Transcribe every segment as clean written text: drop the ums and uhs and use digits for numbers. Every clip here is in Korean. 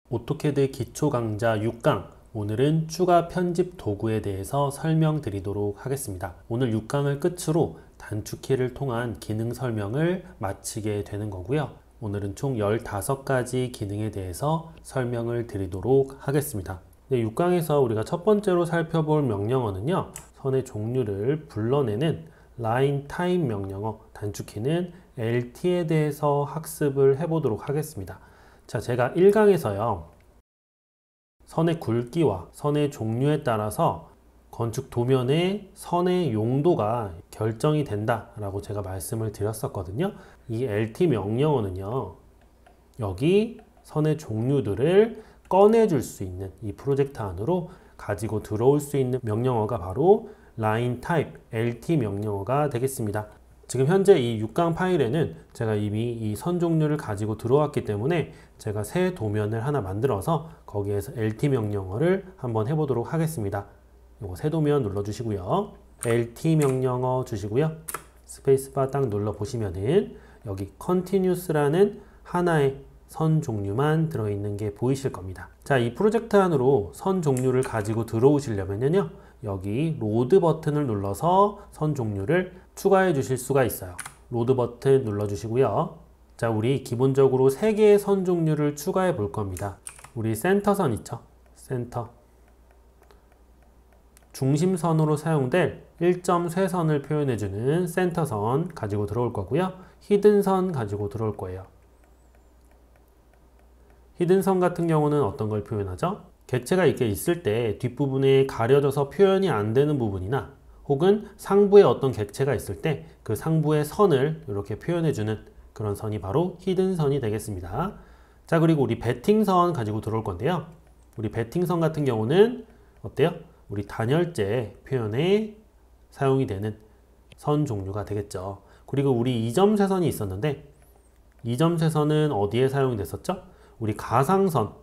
오토캐드 기초 강좌 6강, 오늘은 추가 편집 도구에 대해서 설명드리도록 하겠습니다. 오늘 6강을 끝으로 단축키를 통한 기능 설명을 마치게 되는 거고요. 오늘은 총 15가지 기능에 대해서 설명을 드리도록 하겠습니다. 6강에서 우리가 첫 번째로 살펴볼 명령어는요, 선의 종류를 불러내는 line type 명령어, 단축키는 LT에 대해서 학습을 해보도록 하겠습니다. 자, 제가 1강에서요, 선의 굵기와 선의 종류에 따라서 건축 도면의 선의 용도가 결정이 된다 라고 제가 말씀을 드렸었거든요. 이 LT 명령어는요, 여기 선의 종류들을 꺼내줄 수 있는 이 프로젝트 안으로 가지고 들어올 수 있는 명령어가 바로 line type LT 명령어가 되겠습니다. 지금 현재 이 6강 파일에는 제가 이미 이 선 종류를 가지고 들어왔기 때문에 제가 새 도면을 하나 만들어서 거기에서 LT 명령어를 한번 해보도록 하겠습니다. 요거 새 도면 눌러주시고요. LT 명령어 주시고요. 스페이스바 딱 눌러 보시면은 여기 continuous라는 하나의 선 종류만 들어있는 게 보이실 겁니다. 자, 이 프로젝트 안으로 선 종류를 가지고 들어오시려면요, 여기 로드 버튼을 눌러서 선 종류를 추가해 주실 수가 있어요. 로드 버튼 눌러 주시고요. 자, 우리 기본적으로 3개의 선 종류를 추가해 볼 겁니다. 우리 센터선 있죠? 센터. 중심선으로 사용될 1.쇄선을 표현해 주는 센터선 가지고 들어올 거고요. 히든선 가지고 들어올 거예요. 히든선 같은 경우는 어떤 걸 표현하죠? 객체가 이렇게 있을 때 뒷부분에 가려져서 표현이 안 되는 부분이나 혹은 상부에 어떤 객체가 있을 때 그 상부의 선을 이렇게 표현해주는 그런 선이 바로 히든선이 되겠습니다. 자, 그리고 우리 배팅선 가지고 들어올 건데요. 우리 배팅선 같은 경우는 어때요? 우리 단열재 표현에 사용이 되는 선 종류가 되겠죠. 그리고 우리 이점쇄선이 있었는데 이점쇄선은 어디에 사용이 됐었죠? 우리 가상선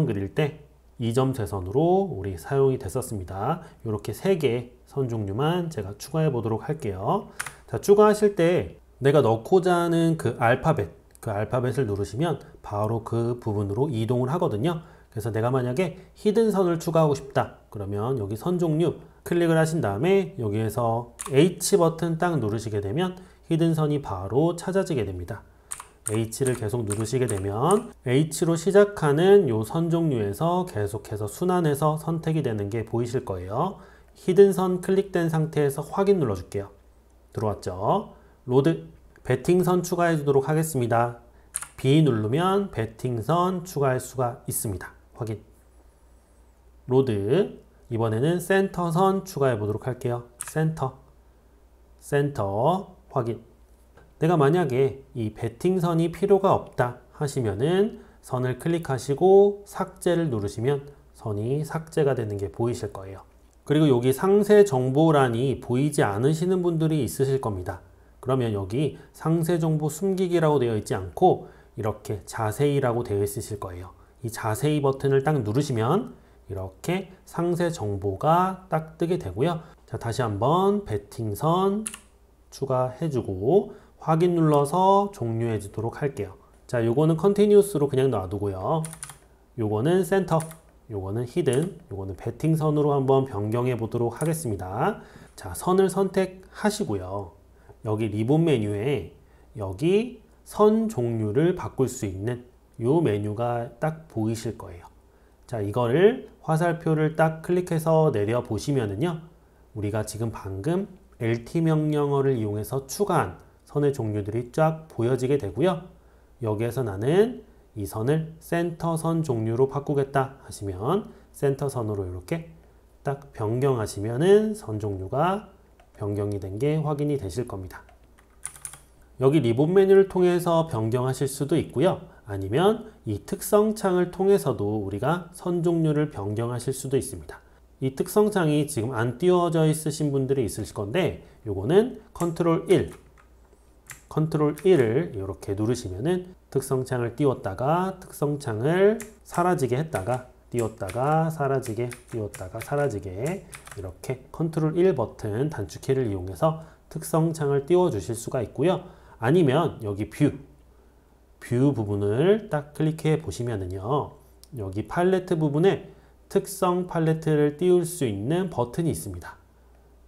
그릴 때 2점쇄선으로 우리 사용이 됐었습니다. 이렇게 3개의 선 종류만 제가 추가해 보도록 할게요. 자, 추가하실 때 내가 넣고자 하는 그 알파벳을 누르시면 바로 그 부분으로 이동을 하거든요. 그래서 내가 만약에 히든선을 추가하고 싶다 그러면 여기 선 종류 클릭을 하신 다음에 여기에서 H 버튼 딱 누르시게 되면 히든선이 바로 찾아지게 됩니다. H를 계속 누르시게 되면 H로 시작하는 요 선 종류에서 계속해서 순환해서 선택이 되는 게 보이실 거예요. 히든선 클릭된 상태에서 확인 눌러줄게요. 들어왔죠? 로드, 배팅선 추가해 주도록 하겠습니다. B 누르면 배팅선 추가할 수가 있습니다. 확인. 로드, 이번에는 센터선 추가해 보도록 할게요. 센터, 확인. 내가 만약에 이 배팅선이 필요가 없다 하시면은 선을 클릭하시고 삭제를 누르시면 선이 삭제가 되는 게 보이실 거예요. 그리고 여기 상세 정보란이 보이지 않으시는 분들이 있으실 겁니다. 그러면 여기 상세 정보 숨기기라고 되어 있지 않고 이렇게 자세히라고 되어 있으실 거예요. 이 자세히 버튼을 딱 누르시면 이렇게 상세 정보가 딱 뜨게 되고요. 자, 다시 한번 배팅선 추가해주고 확인 눌러서 종료해 주도록 할게요. 자, 요거는 컨티뉴스로 그냥 놔두고요. 요거는 센터, 요거는 히든, 요거는 배팅선으로 한번 변경해 보도록 하겠습니다. 자, 선을 선택하시고요. 여기 리본 메뉴에 여기 선 종류를 바꿀 수 있는 요 메뉴가 딱 보이실 거예요. 자, 이거를 화살표를 딱 클릭해서 내려 보시면은요, 우리가 지금 방금 LT 명령어를 이용해서 추가한 선의 종류들이 쫙 보여지게 되고요. 여기에서 나는 이 선을 센터선 종류로 바꾸겠다 하시면 센터선으로 이렇게 딱 변경하시면은 선 종류가 변경이 된 게 확인이 되실 겁니다. 여기 리본 메뉴를 통해서 변경하실 수도 있고요. 아니면 이 특성창을 통해서도 우리가 선 종류를 변경하실 수도 있습니다. 이 특성창이 지금 안 띄워져 있으신 분들이 있으실 건데 요거는 컨트롤 1을 이렇게 누르시면은 특성창을 띄웠다가 특성창을 사라지게 했다가 띄웠다가 사라지게 띄웠다가 사라지게 이렇게 컨트롤 1 버튼 단축키를 이용해서 특성창을 띄워 주실 수가 있고요. 아니면 여기 뷰 뷰 부분을 딱 클릭해 보시면은요. 여기 팔레트 부분에 특성 팔레트를 띄울 수 있는 버튼이 있습니다.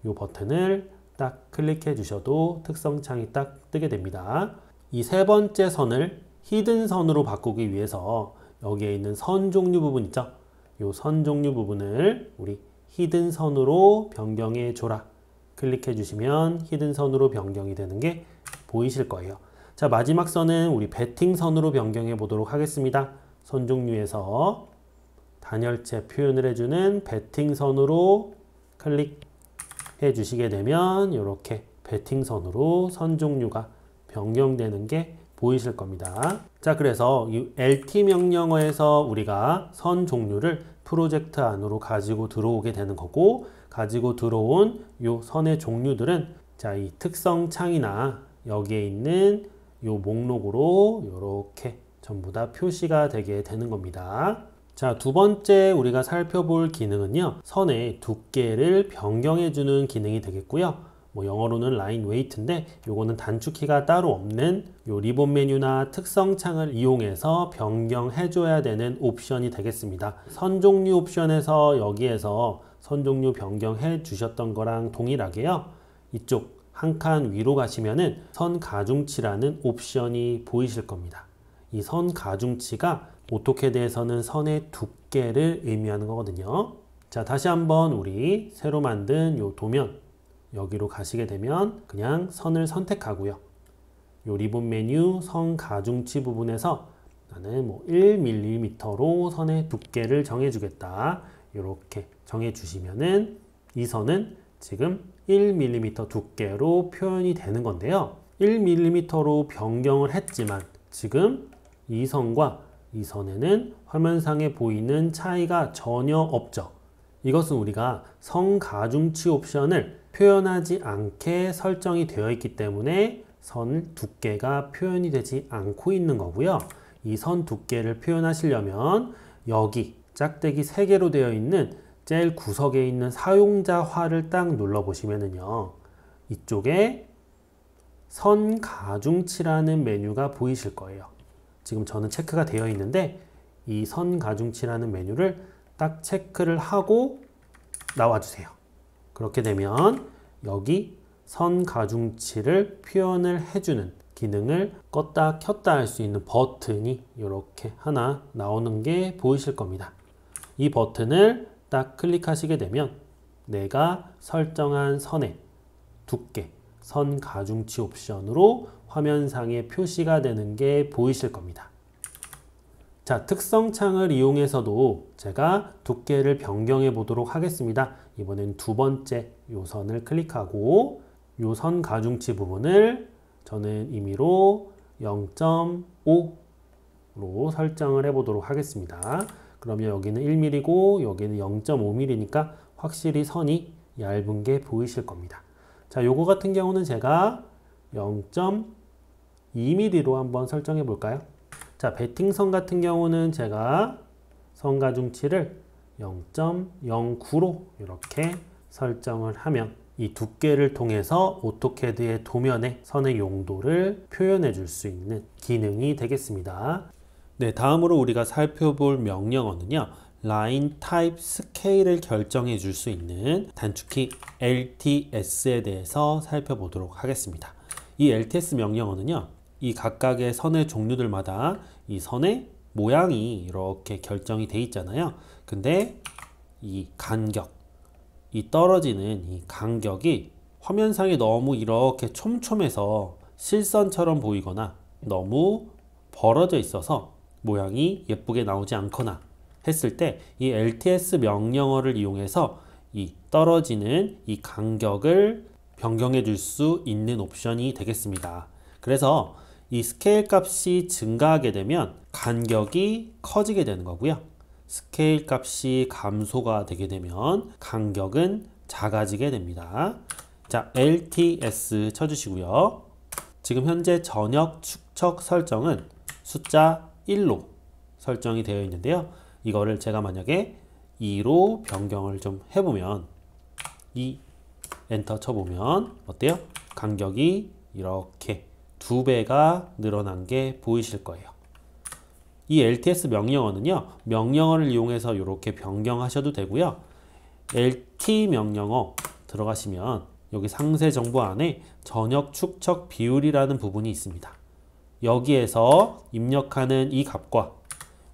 이 버튼을 딱 클릭해 주셔도 특성 창이 딱 뜨게 됩니다. 이 세 번째 선을 히든 선으로 바꾸기 위해서 여기에 있는 선 종류 부분 있죠? 이 선 종류 부분을 우리 히든 선으로 변경해 줘라. 클릭해 주시면 히든 선으로 변경이 되는 게 보이실 거예요. 자, 마지막 선은 우리 배팅 선으로 변경해 보도록 하겠습니다. 선 종류에서 단열체 표현을 해주는 배팅 선으로 클릭해 주시게 되면 이렇게 배팅 선으로 선 종류가 변경되는 게 보이실 겁니다. 자, 그래서 이 LT 명령어에서 우리가 선 종류를 프로젝트 안으로 가지고 들어오게 되는 거고, 가지고 들어온 이 선의 종류들은 자, 이 특성 창이나 여기에 있는 이 목록으로 이렇게 전부 다 표시가 되게 되는 겁니다. 자, 두 번째 우리가 살펴볼 기능은요, 선의 두께를 변경해 주는 기능이 되겠고요. 뭐 영어로는 라인 웨이트인데 요거는 단축키가 따로 없는 요 리본 메뉴나 특성 창을 이용해서 변경해 줘야 되는 옵션이 되겠습니다. 선 종류 옵션에서 여기에서 선 종류 변경해 주셨던 거랑 동일하게요. 이쪽 한 칸 위로 가시면은 선 가중치라는 옵션이 보이실 겁니다. 이 선 가중치가 오토캐드에서는 선의 두께를 의미하는 거거든요. 자, 다시 한번 우리 새로 만든 요 도면 여기로 가시게 되면 그냥 선을 선택하고요. 요 리본 메뉴 선 가중치 부분에서 나는 뭐 1mm로 선의 두께를 정해주겠다. 이렇게 정해주시면은 이 선은 지금 1mm 두께로 표현이 되는 건데요. 1mm로 변경을 했지만 지금 이 선과 이 선에는 화면상에 보이는 차이가 전혀 없죠. 이것은 우리가 선 가중치 옵션을 표현하지 않게 설정이 되어 있기 때문에 선 두께가 표현이 되지 않고 있는 거고요. 이 선 두께를 표현하시려면 여기 짝대기 3개로 되어 있는 제일 구석에 있는 사용자화를 딱 눌러 보시면은요, 이쪽에 선 가중치라는 메뉴가 보이실 거예요. 지금 저는 체크가 되어 있는데 이 선 가중치라는 메뉴를 딱 체크를 하고 나와주세요. 그렇게 되면 여기 선 가중치를 표현을 해주는 기능을 껐다 켰다 할 수 있는 버튼이 이렇게 하나 나오는 게 보이실 겁니다. 이 버튼을 딱 클릭하시게 되면 내가 설정한 선의 두께, 선 가중치 옵션으로 화면상에 표시가 되는 게 보이실 겁니다. 자, 특성 창을 이용해서도 제가 두께를 변경해 보도록 하겠습니다. 이번엔 두 번째 요 선을 클릭하고 요 선 가중치 부분을 저는 임의로 0.5로 설정을 해 보도록 하겠습니다. 그러면 여기는 1mm고 여기는 0.5mm니까 확실히 선이 얇은 게 보이실 겁니다. 자, 요거 같은 경우는 제가 0.2mm로 한번 설정해 볼까요? 자, 배팅선 같은 경우는 제가 선 가중치를 0.09로 이렇게 설정을 하면 이 두께를 통해서 오토캐드의 도면에 선의 용도를 표현해 줄 수 있는 기능이 되겠습니다. 네, 다음으로 우리가 살펴볼 명령어는요, 라인 타입 스케일을 결정해 줄 수 있는 단축키 LTS에 대해서 살펴보도록 하겠습니다. 이 LTS 명령어는요, 이 각각의 선의 종류들마다 이 선의 모양이 이렇게 결정이 돼 있잖아요. 근데 이 간격, 이 떨어지는 이 간격이 화면상에 너무 이렇게 촘촘해서 실선처럼 보이거나 너무 벌어져 있어서 모양이 예쁘게 나오지 않거나 했을 때 이 LTS 명령어를 이용해서 이 떨어지는 이 간격을 변경해 줄 수 있는 옵션이 되겠습니다. 그래서 이 스케일 값이 증가하게 되면 간격이 커지게 되는 거고요. 스케일 값이 감소가 되게 되면 간격은 작아지게 됩니다. 자, LTS 쳐주시고요. 지금 현재 전역 축척 설정은 숫자 1로 설정이 되어 있는데요. 이거를 제가 만약에 2로 변경을 좀 해보면 엔터 쳐보면 어때요? 간격이 이렇게 2배가 늘어난 게 보이실 거예요. 이 LTS 명령어는요, 명령어를 이용해서 이렇게 변경하셔도 되고요. LT 명령어 들어가시면 여기 상세 정보 안에 전역 축척 비율이라는 부분이 있습니다. 여기에서 입력하는 이 값과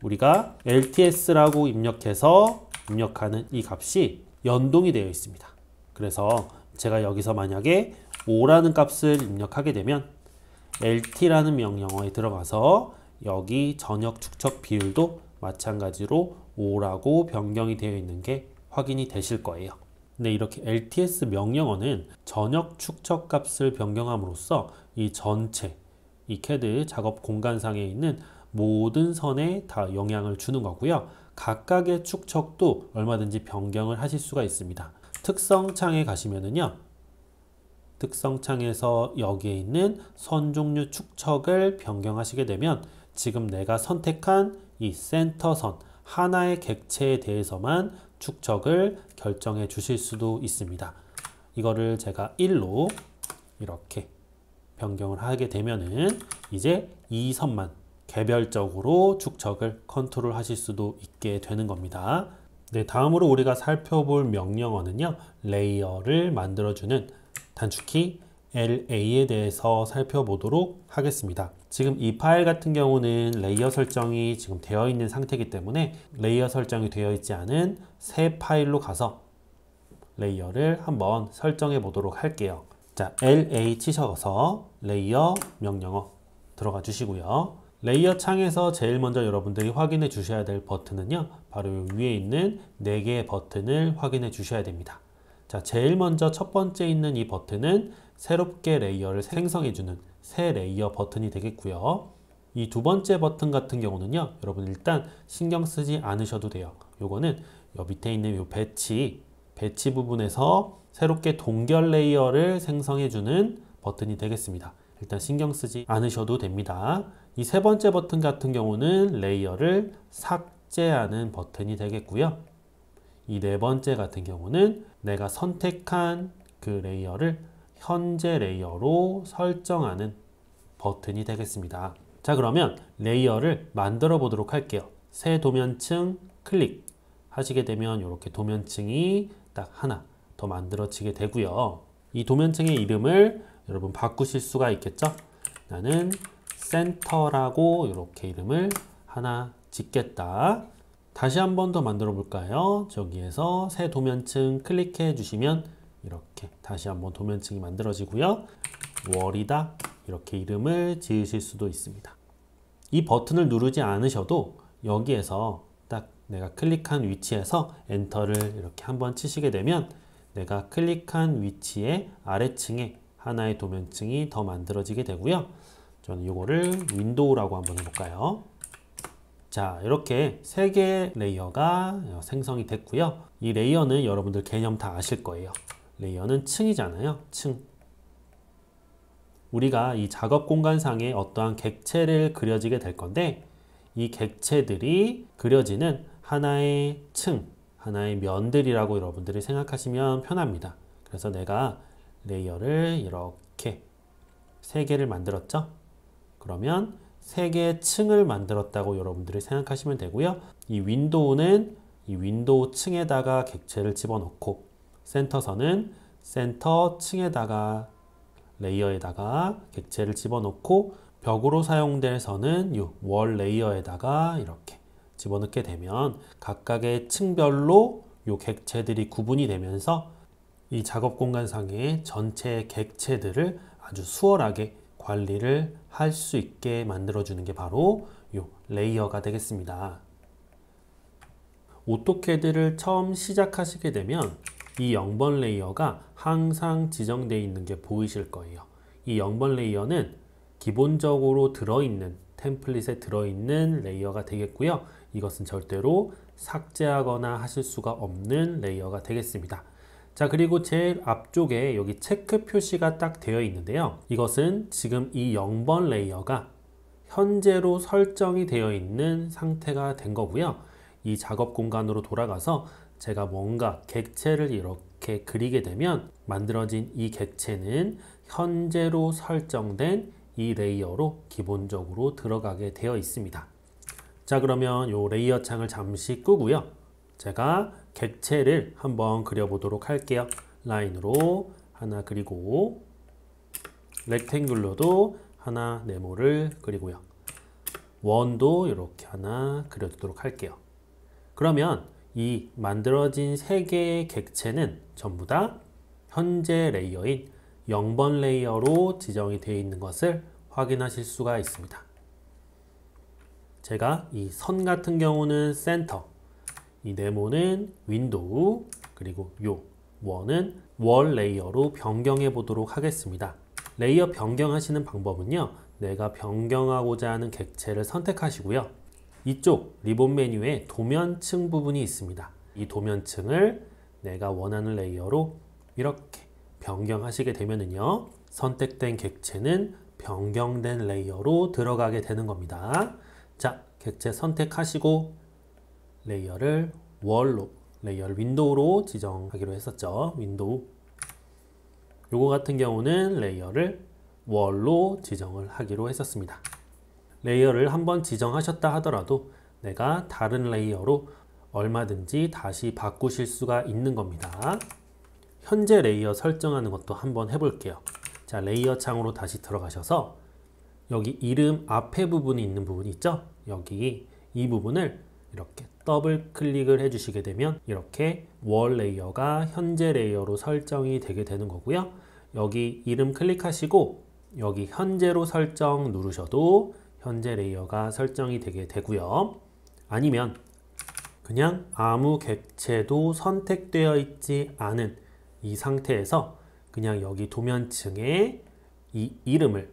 우리가 LTS라고 입력해서 입력하는 이 값이 연동이 되어 있습니다. 그래서 제가 여기서 만약에 5라는 값을 입력하게 되면 LT라는 명령어에 들어가서 여기 전역 축척 비율도 마찬가지로 5라고 변경이 되어 있는 게 확인이 되실 거예요. 근데 이렇게 LTS 명령어는 전역 축척 값을 변경함으로써 이 전체 이 CAD 작업 공간상에 있는 모든 선에 다 영향을 주는 거고요. 각각의 축척도 얼마든지 변경을 하실 수가 있습니다. 특성 창에 가시면은요. 특성 창에서 여기에 있는 선 종류 축척을 변경하시게 되면 지금 내가 선택한 이 센터선 하나의 객체에 대해서만 축척을 결정해 주실 수도 있습니다. 이거를 제가 1로 이렇게 변경을 하게 되면은 이제 이 선만 개별적으로 축척을 컨트롤 하실 수도 있게 되는 겁니다. 네, 다음으로 우리가 살펴볼 명령어는요, 레이어를 만들어주는 단축키 LA에 대해서 살펴보도록 하겠습니다. 지금 이 파일 같은 경우는 레이어 설정이 지금 되어 있는 상태이기 때문에 레이어 설정이 되어 있지 않은 새 파일로 가서 레이어를 한번 설정해 보도록 할게요. 자, LA 치셔서 레이어 명령어 들어가 주시고요. 레이어 창에서 제일 먼저 여러분들이 확인해 주셔야 될 버튼은요, 바로 위에 있는 4개의 버튼을 확인해 주셔야 됩니다. 자, 제일 먼저 첫 번째 있는 이 버튼은 새롭게 레이어를 생성해 주는 새 레이어 버튼이 되겠고요. 이 두 번째 버튼 같은 경우는요, 여러분 일단 신경 쓰지 않으셔도 돼요. 요거는 요 밑에 있는 요 배치 부분에서 새롭게 동결 레이어를 생성해 주는 버튼이 되겠습니다. 일단 신경 쓰지 않으셔도 됩니다. 이 세 번째 버튼 같은 경우는 레이어를 삭제하는 버튼이 되겠고요. 이 네 번째 같은 경우는 내가 선택한 그 레이어를 현재 레이어로 설정하는 버튼이 되겠습니다. 자, 그러면 레이어를 만들어 보도록 할게요. 새 도면층 클릭 하시게 되면 이렇게 도면층이 딱 하나 더 만들어지게 되고요. 이 도면층의 이름을 여러분 바꾸실 수가 있겠죠? 나는 센터라고 이렇게 이름을 하나 짓겠다. 다시 한 번 더 만들어 볼까요? 저기에서 새 도면층 클릭해 주시면 이렇게 다시 한번 도면층이 만들어지고요. 월이다 이렇게 이름을 지으실 수도 있습니다. 이 버튼을 누르지 않으셔도 여기에서 딱 내가 클릭한 위치에서 엔터를 이렇게 한번 치시게 되면 내가 클릭한 위치의 아래층에 하나의 도면층이 더 만들어지게 되고요. 저는 이거를 윈도우라고 한번 해볼까요? 자, 이렇게 3개의 레이어가 생성이 됐고요. 이 레이어는 여러분들 개념 다 아실 거예요. 레이어는 층이잖아요. 층. 우리가 이 작업 공간상에 어떠한 객체를 그려지게 될 건데 이 객체들이 그려지는 하나의 층, 하나의 면들이라고 여러분들이 생각하시면 편합니다. 그래서 내가 레이어를 이렇게 3개를 만들었죠. 그러면 3개의 층을 만들었다고 여러분들이 생각하시면 되고요. 이 윈도우는 이 윈도우 층에다가 객체를 집어넣고 센터선은 센터 층에다가 레이어에다가 객체를 집어넣고 벽으로 사용될 선은 이 월 레이어에다가 이렇게 집어넣게 되면 각각의 층별로 이 객체들이 구분이 되면서 이 작업 공간상의 전체 객체들을 아주 수월하게 관리를 할 수 있게 만들어주는 게 바로 이 레이어가 되겠습니다. 오토캐드를 처음 시작하시게 되면 이 0번 레이어가 항상 지정되어 있는 게 보이실 거예요. 이 0번 레이어는 기본적으로 들어있는 템플릿에 들어있는 레이어가 되겠고요. 이것은 절대로 삭제하거나 하실 수가 없는 레이어가 되겠습니다. 자, 그리고 제일 앞쪽에 여기 체크 표시가 딱 되어 있는데요. 이것은 지금 이 0번 레이어가 현재로 설정이 되어 있는 상태가 된 거고요. 이 작업 공간으로 돌아가서 제가 뭔가 객체를 이렇게 그리게 되면 만들어진 이 객체는 현재로 설정된 이 레이어로 기본적으로 들어가게 되어 있습니다. 자, 그러면 이 레이어 창을 잠시 끄고요. 제가 객체를 한번 그려보도록 할게요. 라인으로 하나 그리고 렉탱귤러도 하나 네모를 그리고요. 원도 이렇게 하나 그려두도록 할게요. 그러면 이 만들어진 세 개의 객체는 전부 다 현재 레이어인 0번 레이어로 지정이 되어 있는 것을 확인하실 수가 있습니다. 제가 이 선 같은 경우는 센터, 이 네모는 윈도우, 그리고 요 원은 월 레이어로 변경해 보도록 하겠습니다. 레이어 변경하시는 방법은요, 내가 변경하고자 하는 객체를 선택하시고요. 이쪽 리본 메뉴에 도면층 부분이 있습니다. 이 도면층을 내가 원하는 레이어로 이렇게 변경하시게 되면은요, 선택된 객체는 변경된 레이어로 들어가게 되는 겁니다. 자, 객체 선택하시고 레이어를 월로, 레이어 윈도우로 지정하기로 했었죠. 윈도우. 요거 같은 경우는 레이어를 월로 지정을 하기로 했었습니다. 레이어를 한번 지정하셨다 하더라도 내가 다른 레이어로 얼마든지 다시 바꾸실 수가 있는 겁니다. 현재 레이어 설정하는 것도 한번 해볼게요. 자, 레이어 창으로 다시 들어가셔서 여기 이름 앞에 부분이 있는 부분이 있죠? 여기 이 부분을 이렇게 더블 클릭을 해주시게 되면 이렇게 월 레이어가 현재 레이어로 설정이 되게 되는 거고요. 여기 이름 클릭하시고 여기 현재로 설정 누르셔도 현재 레이어가 설정이 되게 되고요. 아니면 그냥 아무 객체도 선택되어 있지 않은 이 상태에서 그냥 여기 도면층에 이 이름을,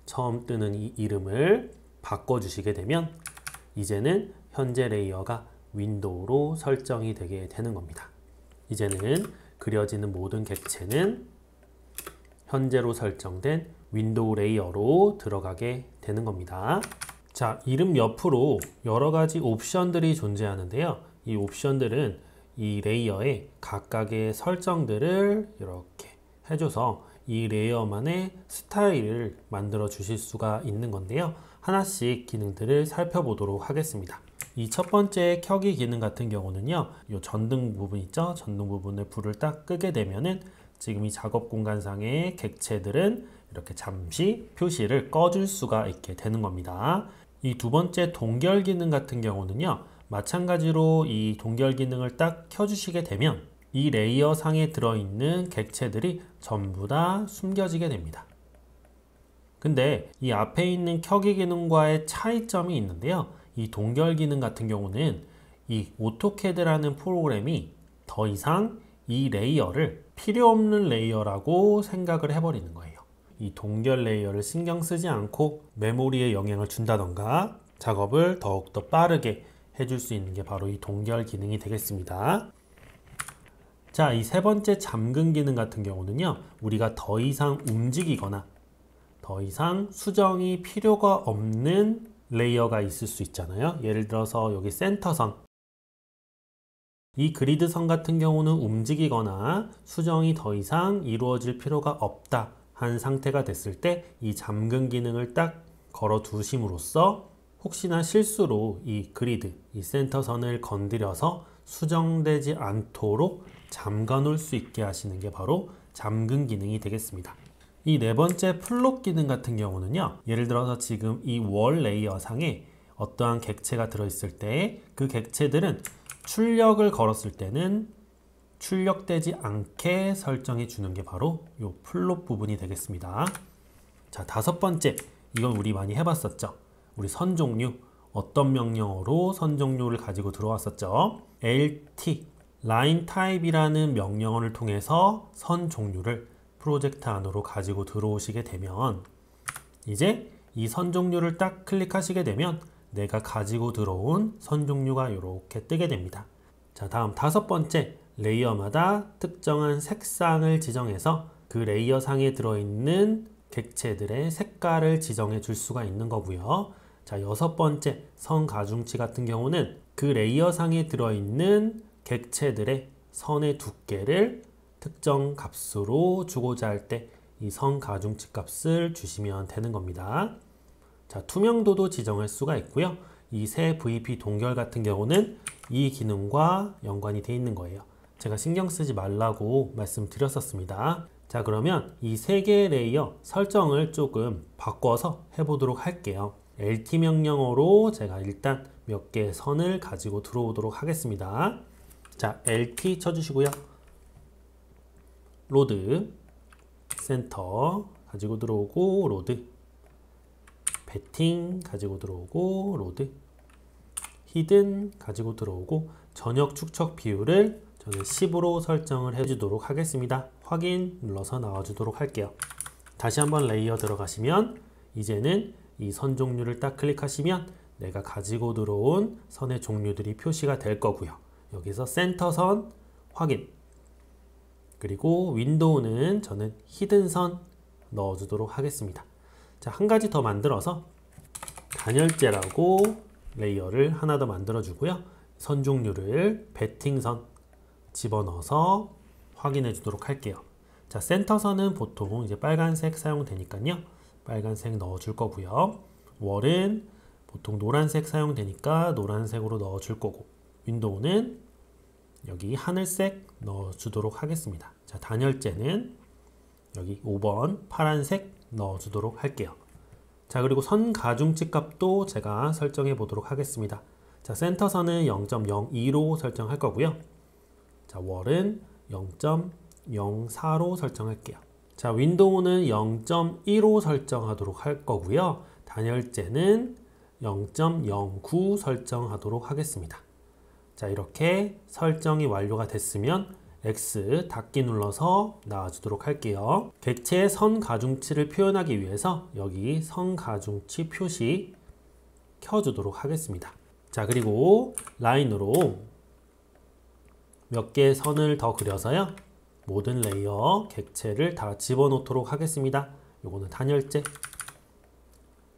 처음 뜨는 이 이름을 바꿔주시게 되면 이제는 현재 레이어가 윈도우로 설정이 되게 되는 겁니다. 이제는 그려지는 모든 객체는 현재로 설정된 윈도우 레이어로 들어가게 되는 겁니다. 자, 이름 옆으로 여러 가지 옵션들이 존재하는데요. 이 옵션들은 이 레이어의 각각의 설정들을 이렇게 해줘서 이 레이어만의 스타일을 만들어 주실 수가 있는 건데요. 하나씩 기능들을 살펴보도록 하겠습니다. 이 첫 번째 켜기 기능 같은 경우는요, 이 전등 부분 있죠? 전등 부분을 불을 딱 끄게 되면은 지금 이 작업 공간상의 객체들은 이렇게 잠시 표시를 꺼줄 수가 있게 되는 겁니다. 이 두 번째 동결 기능 같은 경우는요, 마찬가지로 이 동결 기능을 딱 켜주시게 되면 이 레이어 상에 들어있는 객체들이 전부 다 숨겨지게 됩니다. 근데 이 앞에 있는 켜기 기능과의 차이점이 있는데요. 이 동결 기능 같은 경우는 이 오토캐드라는 프로그램이 더 이상 이 레이어를 필요 없는 레이어라고 생각을 해버리는 거예요. 이 동결 레이어를 신경 쓰지 않고 메모리에 영향을 준다던가 작업을 더욱더 빠르게 해줄 수 있는 게 바로 이 동결 기능이 되겠습니다. 자, 이 세 번째 잠금 기능 같은 경우는요, 우리가 더 이상 움직이거나 더 이상 수정이 필요가 없는 레이어가 있을 수 있잖아요. 예를 들어서 여기 센터선, 이 그리드선 같은 경우는 움직이거나 수정이 더 이상 이루어질 필요가 없다 한 상태가 됐을 때 이 잠금 기능을 딱 걸어 두심으로써 혹시나 실수로 이 그리드, 이 센터선을 건드려서 수정되지 않도록 잠가 놓을 수 있게 하시는 게 바로 잠금 기능이 되겠습니다. 이 네 번째 플롯 기능 같은 경우는요, 예를 들어서 지금 이 월 레이어 상에 어떠한 객체가 들어있을 때 그 객체들은 출력을 걸었을 때는 출력되지 않게 설정해 주는 게 바로 이 플롯 부분이 되겠습니다. 자, 다섯 번째, 이건 우리 많이 해봤었죠. 우리 선 종류, 어떤 명령어로 선 종류를 가지고 들어왔었죠. lt, line type이라는 명령어를 통해서 선 종류를 프로젝트 안으로 가지고 들어오시게 되면 이제 이 선 종류를 딱 클릭하시게 되면 내가 가지고 들어온 선 종류가 이렇게 뜨게 됩니다. 자, 다음 다섯 번째, 레이어마다 특정한 색상을 지정해서 그 레이어 상에 들어있는 객체들의 색깔을 지정해 줄 수가 있는 거고요. 자, 여섯 번째, 선 가중치 같은 경우는 그 레이어 상에 들어있는 객체들의 선의 두께를 특정 값으로 주고자 할 때 이 선 가중치 값을 주시면 되는 겁니다. 자, 투명도도 지정할 수가 있고요. 이 세 VP 동결 같은 경우는 이 기능과 연관이 되어 있는 거예요. 제가 신경 쓰지 말라고 말씀드렸었습니다. 자, 그러면 이 세 개의 레이어 설정을 조금 바꿔서 해보도록 할게요. LT 명령어로 제가 일단 몇 개의 선을 가지고 들어오도록 하겠습니다. 자, LT 쳐주시고요. 로드, 센터 가지고 들어오고 로드, 배팅 가지고 들어오고 로드, 히든 가지고 들어오고 전역 축척 비율을 저는 10으로 설정을 해주도록 하겠습니다. 확인 눌러서 나와주도록 할게요. 다시 한번 레이어 들어가시면 이제는 이 선 종류를 딱 클릭하시면 내가 가지고 들어온 선의 종류들이 표시가 될 거고요. 여기서 센터선 확인, 그리고 윈도우는 저는 히든선 넣어주도록 하겠습니다. 자, 한 가지 더 만들어서 단열재라고 레이어를 하나 더 만들어 주고요. 선 종류를 배팅선 집어넣어서 확인해 주도록 할게요. 자, 센터선은 보통 이제 빨간색 사용되니까요. 빨간색 넣어 줄 거고요. 월은 보통 노란색 사용되니까 노란색으로 넣어 줄 거고, 윈도우는 여기 하늘색 넣어 주도록 하겠습니다. 자, 단열재는 여기 5번 파란색 넣어 주도록 할게요. 자, 그리고 선 가중치 값도 제가 설정해 보도록 하겠습니다. 자, 센터선은 0.02로 설정할 거고요. 자, 월은 0.04로 설정할게요. 자, 윈도우는 0.15 설정하도록 할 거고요. 단열재는 0.09 설정하도록 하겠습니다. 자, 이렇게 설정이 완료가 됐으면 X 닫기 눌러서 나와주도록 할게요. 객체의 선 가중치를 표현하기 위해서 여기 선 가중치 표시 켜주도록 하겠습니다. 자, 그리고 라인으로 몇 개의 선을 더 그려서요. 모든 레이어 객체를 다 집어넣도록 하겠습니다. 요거는 단열재,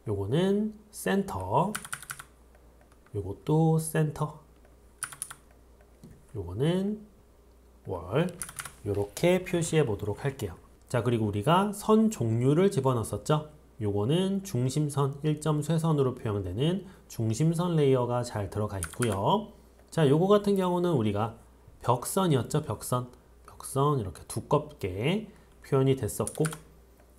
요거는 센터, 요것도 센터, 요거는 월, 요렇게 표시해 보도록 할게요. 자, 그리고 우리가 선 종류를 집어넣었었죠. 요거는 중심선 1점 쇄선으로 표현되는 중심선 레이어가 잘 들어가 있고요. 자, 요거 같은 경우는 우리가 벽선이었죠. 벽선 이렇게 두껍게 표현이 됐었고,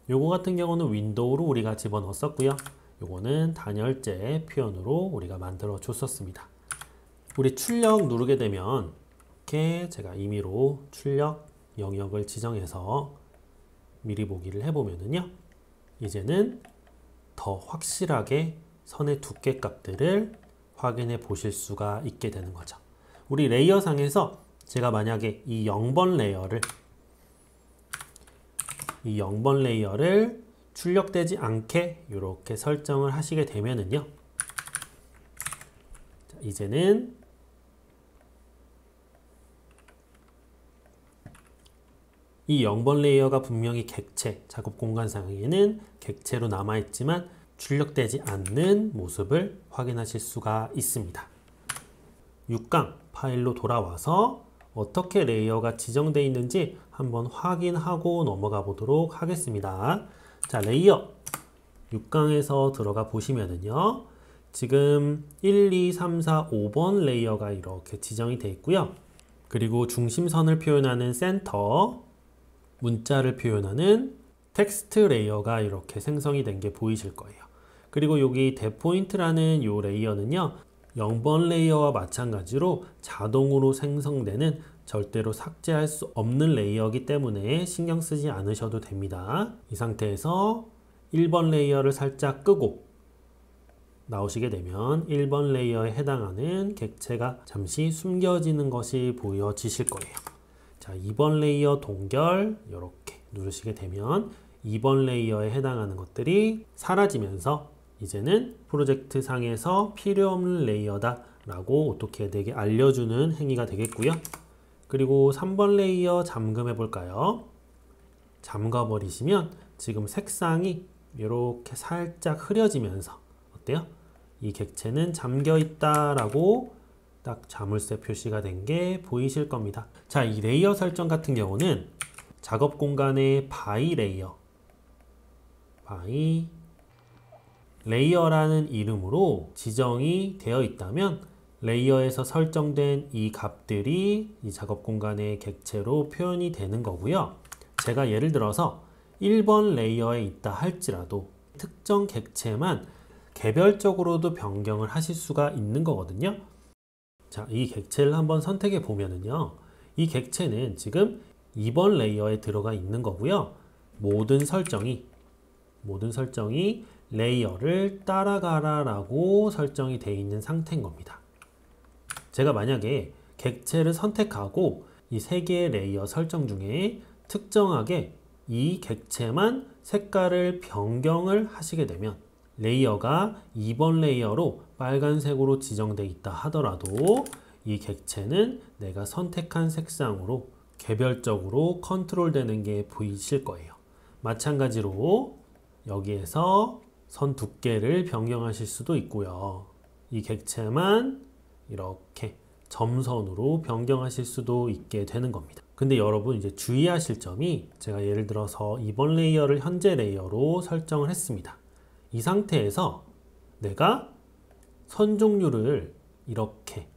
요거 같은 경우는 윈도우로 우리가 집어넣었었고요. 요거는 단열재 표현으로 우리가 만들어 줬었습니다. 우리 출력 누르게 되면 이렇게 제가 임의로 출력 영역을 지정해서 미리 보기를 해보면은요, 이제는 더 확실하게 선의 두께 값들을 확인해 보실 수가 있게 되는 거죠. 우리 레이어 상에서 제가 만약에 이 0번 레이어를 출력되지 않게 이렇게 설정을 하시게 되면은요, 자, 이제는 이 0번 레이어가 분명히 객체, 작업 공간상에는 객체로 남아있지만 출력되지 않는 모습을 확인하실 수가 있습니다. 6강 파일로 돌아와서 어떻게 레이어가 지정되어 있는지 한번 확인하고 넘어가 보도록 하겠습니다. 자, 레이어 6강에서 들어가 보시면은요, 지금 1, 2, 3, 4, 5번 레이어가 이렇게 지정이 되어 있고요. 그리고 중심선을 표현하는 센터, 문자를 표현하는 텍스트 레이어가 이렇게 생성이 된 게 보이실 거예요. 그리고 여기 데포인트라는 이 레이어는요, 0번 레이어와 마찬가지로 자동으로 생성되는 절대로 삭제할 수 없는 레이어이기 때문에 신경 쓰지 않으셔도 됩니다. 이 상태에서 1번 레이어를 살짝 끄고 나오시게 되면 1번 레이어에 해당하는 객체가 잠시 숨겨지는 것이 보여지실 거예요. 자, 2번 레이어 동결 이렇게 누르시게 되면 2번 레이어에 해당하는 것들이 사라지면서 이제는 프로젝트 상에서 필요 없는 레이어다 라고 오토캐드에게 알려주는 행위가 되겠고요. 그리고 3번 레이어 잠금해 볼까요? 잠가 버리시면 지금 색상이 이렇게 살짝 흐려지면서 어때요? 이 객체는 잠겨 있다 라고 딱 자물쇠 표시가 된 게 보이실 겁니다. 자, 이 레이어 설정 같은 경우는 작업 공간의 바이 레이어, by 레이어라는 이름으로 지정이 되어 있다면 레이어에서 설정된 이 값들이 이 작업 공간의 객체로 표현이 되는 거고요. 제가 예를 들어서 1번 레이어에 있다 할지라도 특정 객체만 개별적으로도 변경을 하실 수가 있는 거거든요. 자, 이 객체를 한번 선택해 보면은요. 이 객체는 지금 2번 레이어에 들어가 있는 거고요. 모든 설정이 레이어를 따라가라 라고 설정이 되어 있는 상태인 겁니다. 제가 만약에 객체를 선택하고 이 3개의 레이어 설정 중에 특정하게 이 객체만 색깔을 변경을 하시게 되면 레이어가 2번 레이어로 빨간색으로 지정되어 있다 하더라도 이 객체는 내가 선택한 색상으로 개별적으로 컨트롤되는 게 보이실 거예요. 마찬가지로 여기에서 선 두께를 변경하실 수도 있고요. 이 객체만 이렇게 점선으로 변경하실 수도 있게 되는 겁니다. 근데 여러분 이제 주의하실 점이 제가 예를 들어서 이번 레이어를 현재 레이어로 설정을 했습니다. 이 상태에서 내가 선 종류를 이렇게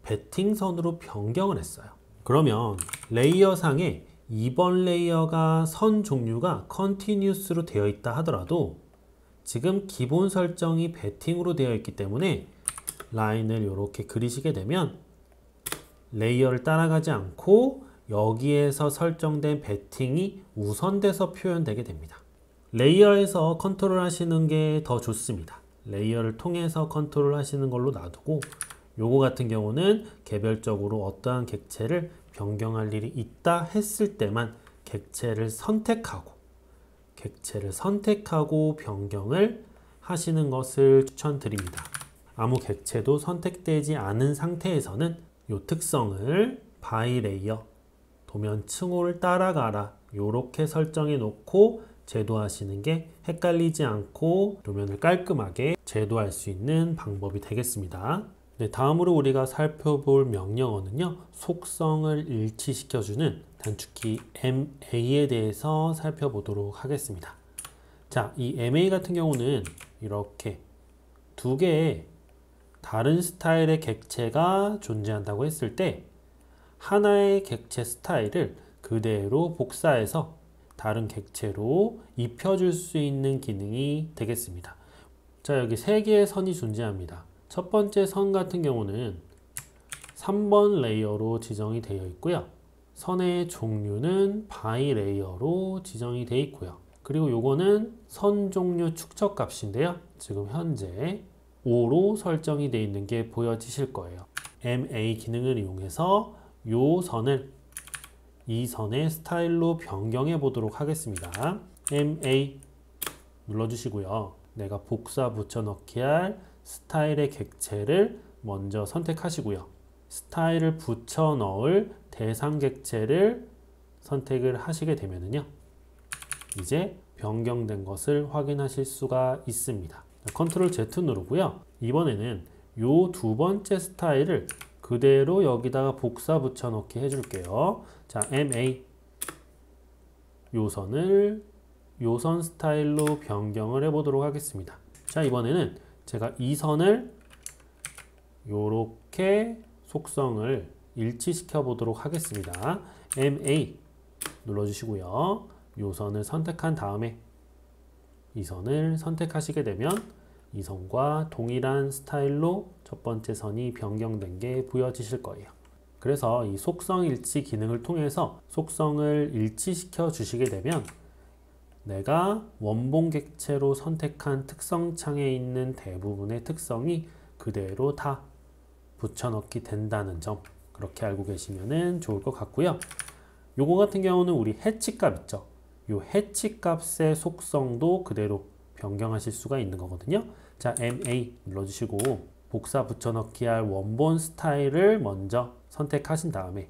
베팅선으로 변경을 했어요. 그러면 레이어 상에 이번 레이어가 선 종류가 컨티뉴스로 되어 있다 하더라도 지금 기본 설정이 베팅으로 되어 있기 때문에 라인을 이렇게 그리시게 되면 레이어를 따라가지 않고 여기에서 설정된 베팅이 우선돼서 표현되게 됩니다. 레이어에서 컨트롤 하시는 게 더 좋습니다. 레이어를 통해서 컨트롤 하시는 걸로 놔두고 요거 같은 경우는 개별적으로 어떠한 객체를 변경할 일이 있다 했을 때만 객체를 선택하고 변경을 하시는 것을 추천드립니다. 아무 객체도 선택되지 않은 상태에서는 이 특성을 by 레이어 도면 층호를 따라가라 이렇게 설정해 놓고 제도하시는 게 헷갈리지 않고 도면을 깔끔하게 제도할 수 있는 방법이 되겠습니다. 네, 다음으로 우리가 살펴볼 명령어는요, 속성을 일치시켜주는 단축키 MA에 대해서 살펴보도록 하겠습니다. 자, 이 MA 같은 경우는 이렇게 두 개의 다른 스타일의 객체가 존재한다고 했을 때 하나의 객체 스타일을 그대로 복사해서 다른 객체로 입혀줄 수 있는 기능이 되겠습니다. 자, 여기 3개의 선이 존재합니다. 첫 번째 선 같은 경우는 3번 레이어로 지정이 되어 있고요. 선의 종류는 by 레이어로 지정이 되어 있고요. 그리고 요거는 선 종류 축적 값인데요. 지금 현재 5로 설정이 되어 있는 게 보여지실 거예요. MA 기능을 이용해서 이 선의 스타일로 변경해 보도록 하겠습니다. MA 눌러주시고요. 내가 복사 붙여넣기 할 스타일의 객체를 먼저 선택하시고요. 스타일을 붙여 넣을 대상 객체를 선택을 하시게 되면요. 이제 변경된 것을 확인하실 수가 있습니다. 컨트롤 Z 누르고요. 이번에는 요 두 번째 스타일을 그대로 여기다가 복사 붙여 넣기 해줄게요. 자, MA 요선을 요선 스타일로 변경을 해 보도록 하겠습니다. 자, 이번에는 제가 이 선을 요렇게 속성을 일치시켜 보도록 하겠습니다. MA 눌러주시고요. 요 선을 선택한 다음에 이 선을 선택하시게 되면 이 선과 동일한 스타일로 첫 번째 선이 변경된 게 보여지실 거예요. 그래서 이 속성 일치 기능을 통해서 속성을 일치시켜 주시게 되면 내가 원본 객체로 선택한 특성 창에 있는 대부분의 특성이 그대로 다 붙여넣기 된다는 점, 그렇게 알고 계시면 좋을 것 같고요. 요거 같은 경우는 우리 해치 값 있죠. 요 해치 값의 속성도 그대로 변경하실 수가 있는 거거든요. 자, MA 눌러주시고 복사 붙여넣기 할 원본 스타일을 먼저 선택하신 다음에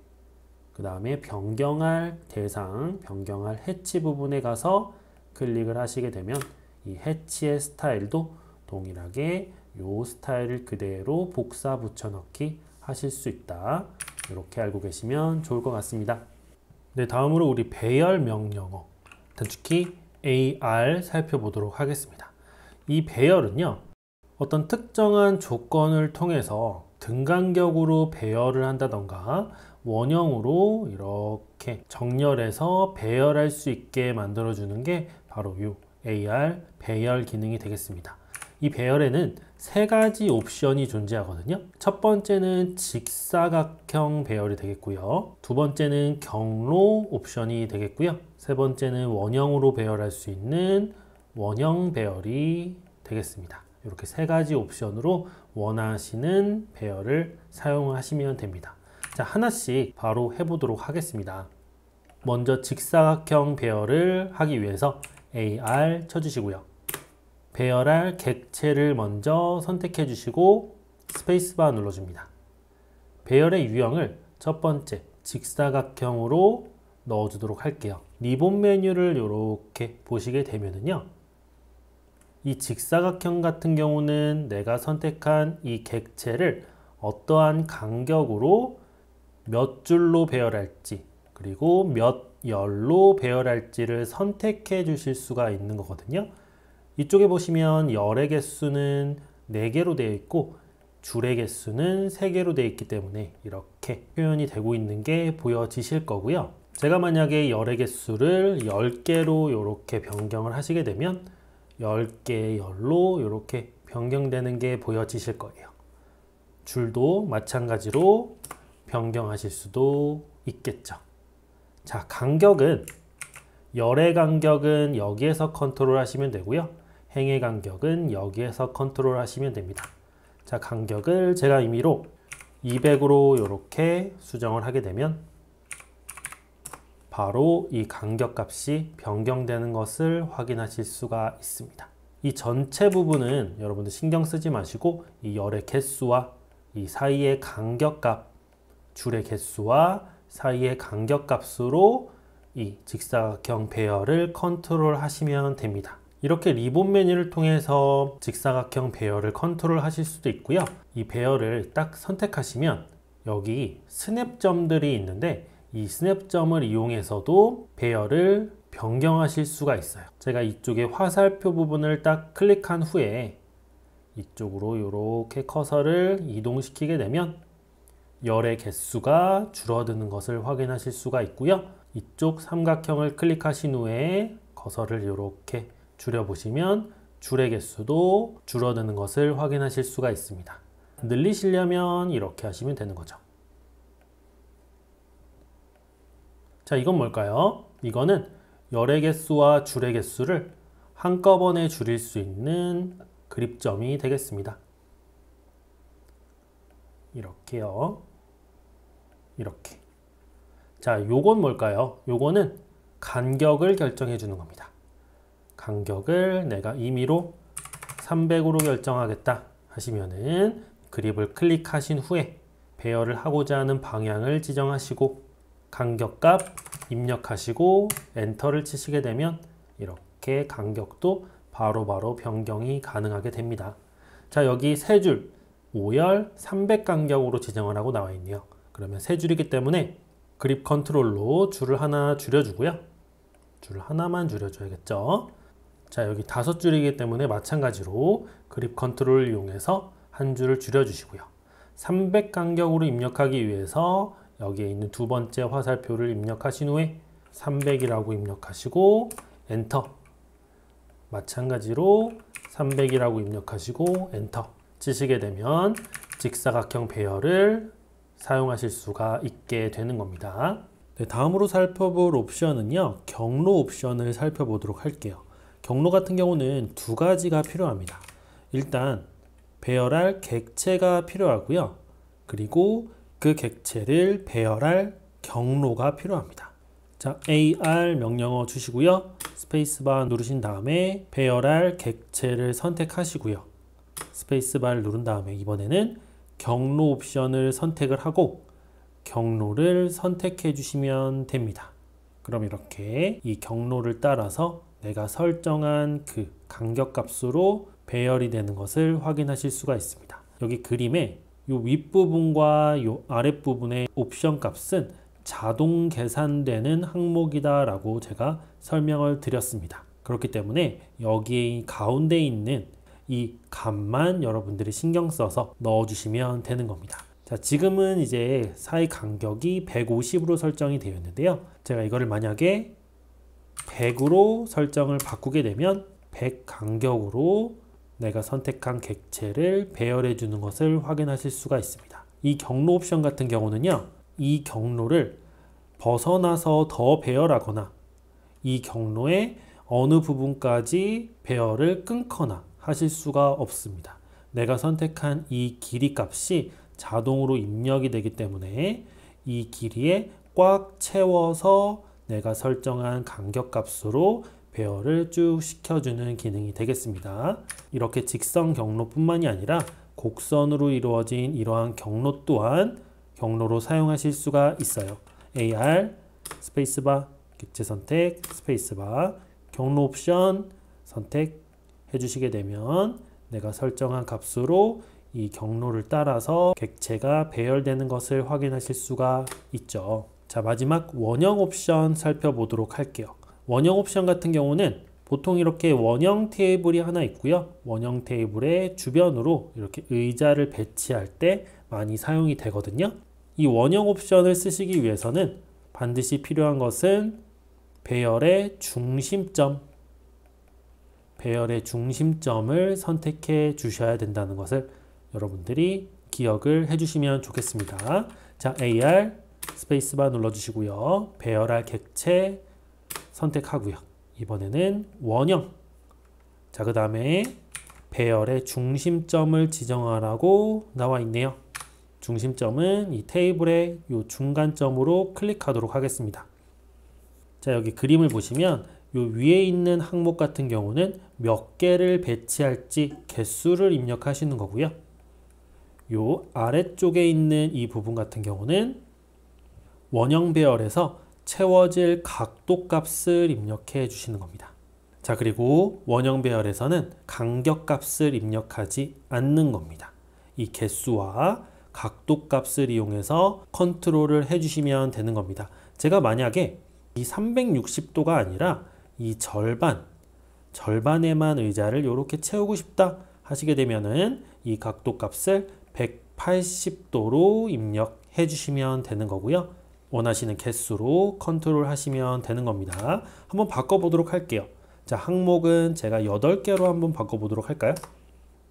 그 다음에 변경할 대상, 변경할 해치 부분에 가서 클릭을 하시게 되면 이 해치의 스타일도 동일하게 이 스타일을 그대로 복사 붙여넣기 하실 수 있다. 이렇게 알고 계시면 좋을 것 같습니다. 네, 다음으로 우리 배열 명령어 단축키 AR 살펴보도록 하겠습니다. 이 배열은요, 어떤 특정한 조건을 통해서 등간격으로 배열을 한다던가 원형으로 이렇게 정렬해서 배열할 수 있게 만들어주는 게 바로 이 AR 배열 기능이 되겠습니다. 이 배열에는 세 가지 옵션이 존재하거든요. 첫 번째는 직사각형 배열이 되겠고요. 두 번째는 경로 옵션이 되겠고요. 세 번째는 원형으로 배열할 수 있는 원형 배열이 되겠습니다. 이렇게 세 가지 옵션으로 원하시는 배열을 사용하시면 됩니다. 자, 하나씩 바로 해보도록 하겠습니다. 먼저 직사각형 배열을 하기 위해서 AR 쳐주시고요. 배열할 객체를 먼저 선택해 주시고 스페이스바 눌러줍니다. 배열의 유형을 첫 번째 직사각형으로 넣어주도록 할게요. 리본 메뉴를 이렇게 보시게 되면은요, 이 직사각형 같은 경우는 내가 선택한 이 객체를 어떠한 간격으로 몇 줄로 배열할지 그리고 몇 열로 배열할지를 선택해 주실 수가 있는 거거든요. 이쪽에 보시면 열의 개수는 4개로 되어 있고 줄의 개수는 3개로 되어 있기 때문에 이렇게 표현이 되고 있는 게 보여지실 거고요. 제가 만약에 열의 개수를 10개로 이렇게 변경을 하시게 되면 10개 열로 이렇게 변경되는 게 보여지실 거예요. 줄도 마찬가지로 변경하실 수도 있겠죠. 자, 간격은 열의 간격은 여기에서 컨트롤 하시면 되고요. 행의 간격은 여기에서 컨트롤 하시면 됩니다. 자, 간격을 제가 임의로 200으로 이렇게 수정을 하게 되면 바로 이 간격 값이 변경되는 것을 확인하실 수가 있습니다. 이 전체 부분은 여러분들 신경 쓰지 마시고 이 열의 개수와 이 사이의 간격 값, 줄의 개수와 사이의 간격 값으로 이 직사각형 배열을 컨트롤 하시면 됩니다. 이렇게 리본 메뉴를 통해서 직사각형 배열을 컨트롤 하실 수도 있고요. 이 배열을 딱 선택하시면 여기 스냅점들이 있는데 이 스냅점을 이용해서도 배열을 변경하실 수가 있어요. 제가 이쪽에 화살표 부분을 딱 클릭한 후에 이쪽으로 이렇게 커서를 이동시키게 되면 열의 개수가 줄어드는 것을 확인하실 수가 있고요. 이쪽 삼각형을 클릭하신 후에 커서를 이렇게 줄여보시면 줄의 개수도 줄어드는 것을 확인하실 수가 있습니다. 늘리시려면 이렇게 하시면 되는 거죠. 자, 이건 뭘까요? 이거는 열의 개수와 줄의 개수를 한꺼번에 줄일 수 있는 그립점이 되겠습니다. 이렇게요. 이렇게. 자, 요건 뭘까요? 요거는 간격을 결정해 주는 겁니다. 간격을 내가 임의로 300으로 결정하겠다 하시면은 그립을 클릭하신 후에 배열을 하고자 하는 방향을 지정하시고 간격값 입력하시고 엔터를 치시게 되면 이렇게 간격도 바로바로 변경이 가능하게 됩니다. 자, 여기 3줄 5열 300 간격으로 지정을 하고 나와 있네요. 그러면 3줄이기 때문에 그립 컨트롤로 줄을 하나 줄여주고요. 줄 하나만 줄여줘야겠죠. 자, 여기 5줄이기 때문에 마찬가지로 그립 컨트롤을 이용해서 한 줄을 줄여주시고요. 300 간격으로 입력하기 위해서 여기에 있는 두 번째 화살표를 입력하신 후에 300이라고 입력하시고 엔터. 마찬가지로 300이라고 입력하시고 엔터 치시게 되면 직사각형 배열을 사용하실 수가 있게 되는 겁니다. 네, 다음으로 살펴볼 옵션은요, 경로 옵션을 살펴보도록 할게요. 경로 같은 경우는 두 가지가 필요합니다. 일단 배열할 객체가 필요하고요. 그리고 그 객체를 배열할 경로가 필요합니다. 자, AR 명령어 주시고요. 스페이스바 누르신 다음에 배열할 객체를 선택하시고요. 스페이스바를 누른 다음에 이번에는 경로 옵션을 선택을 하고 경로를 선택해 주시면 됩니다. 그럼 이렇게 이 경로를 따라서 내가 설정한 그 간격 값으로 배열이 되는 것을 확인하실 수가 있습니다. 여기 그림에 이 윗부분과 이 아랫부분의 옵션 값은 자동 계산되는 항목이다 라고 제가 설명을 드렸습니다. 그렇기 때문에 여기에 가운데 있는 이 값만 여러분들이 신경 써서 넣어주시면 되는 겁니다. 자, 지금은 이제 사이 간격이 150으로 설정이 되어 있는데요. 제가 이거를 만약에 100으로 설정을 바꾸게 되면 100 간격으로 내가 선택한 객체를 배열해 주는 것을 확인하실 수가 있습니다. 이 경로 옵션 같은 경우는요, 이 경로를 벗어나서 더 배열하거나 이 경로의 어느 부분까지 배열을 끊거나 하실 수가 없습니다. 내가 선택한 이 길이 값이 자동으로 입력이 되기 때문에 이 길이에 꽉 채워서 내가 설정한 간격 값으로 배열을 쭉 시켜주는 기능이 되겠습니다. 이렇게 직선 경로뿐만이 아니라 곡선으로 이루어진 이러한 경로 또한 경로로 사용하실 수가 있어요. AR 스페이스바 객체 선택 스페이스바 경로 옵션 선택해 주시게 되면 내가 설정한 값으로 이 경로를 따라서 객체가 배열되는 것을 확인하실 수가 있죠. 자, 마지막 원형 옵션 살펴보도록 할게요. 원형 옵션 같은 경우는 보통 이렇게 원형 테이블이 하나 있고요. 원형 테이블의 주변으로 이렇게 의자를 배치할 때 많이 사용이 되거든요. 이 원형 옵션을 쓰시기 위해서는 반드시 필요한 것은 배열의 중심점을 선택해 주셔야 된다는 것을 여러분들이 기억을 해주시면 좋겠습니다. 자, AR 스페이스바 눌러주시고요. 배열할 객체 선택하고요. 이번에는 원형. 자, 그 다음에 배열의 중심점을 지정하라고 나와 있네요. 중심점은 이 테이블의 요 중간점으로 클릭하도록 하겠습니다. 자, 여기 그림을 보시면 요 위에 있는 항목 같은 경우는 몇 개를 배치할지 개수를 입력하시는 거고요. 요 아래쪽에 있는 이 부분 같은 경우는 원형 배열에서 채워질 각도 값을 입력해 주시는 겁니다. 자, 그리고 원형 배열에서는 간격 값을 입력하지 않는 겁니다. 이 개수와 각도 값을 이용해서 컨트롤을 해주시면 되는 겁니다. 제가 만약에 이 360도가 아니라 이 절반에만 의자를 이렇게 채우고 싶다 하시게 되면은 이 각도 값을 180도로 입력해 주시면 되는 거고요. 원하시는 개수로 컨트롤 하시면 되는 겁니다. 한번 바꿔보도록 할게요. 자, 항목은 제가 8개로 한번 바꿔보도록 할까요?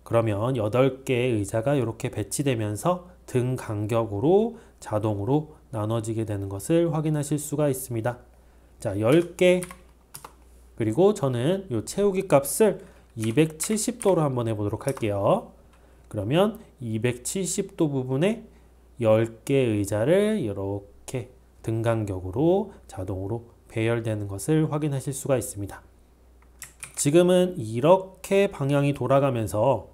그러면 8개의 의자가 이렇게 배치되면서 등 간격으로 자동으로 나눠지게 되는 것을 확인하실 수가 있습니다. 자, 10개. 그리고 저는 이 채우기 값을 270도로 한번 해보도록 할게요. 그러면 270도 부분에 10개 의자를 이렇게 등 간격으로 자동으로 배열되는 것을 확인하실 수가 있습니다. 지금은 이렇게 방향이 돌아가면서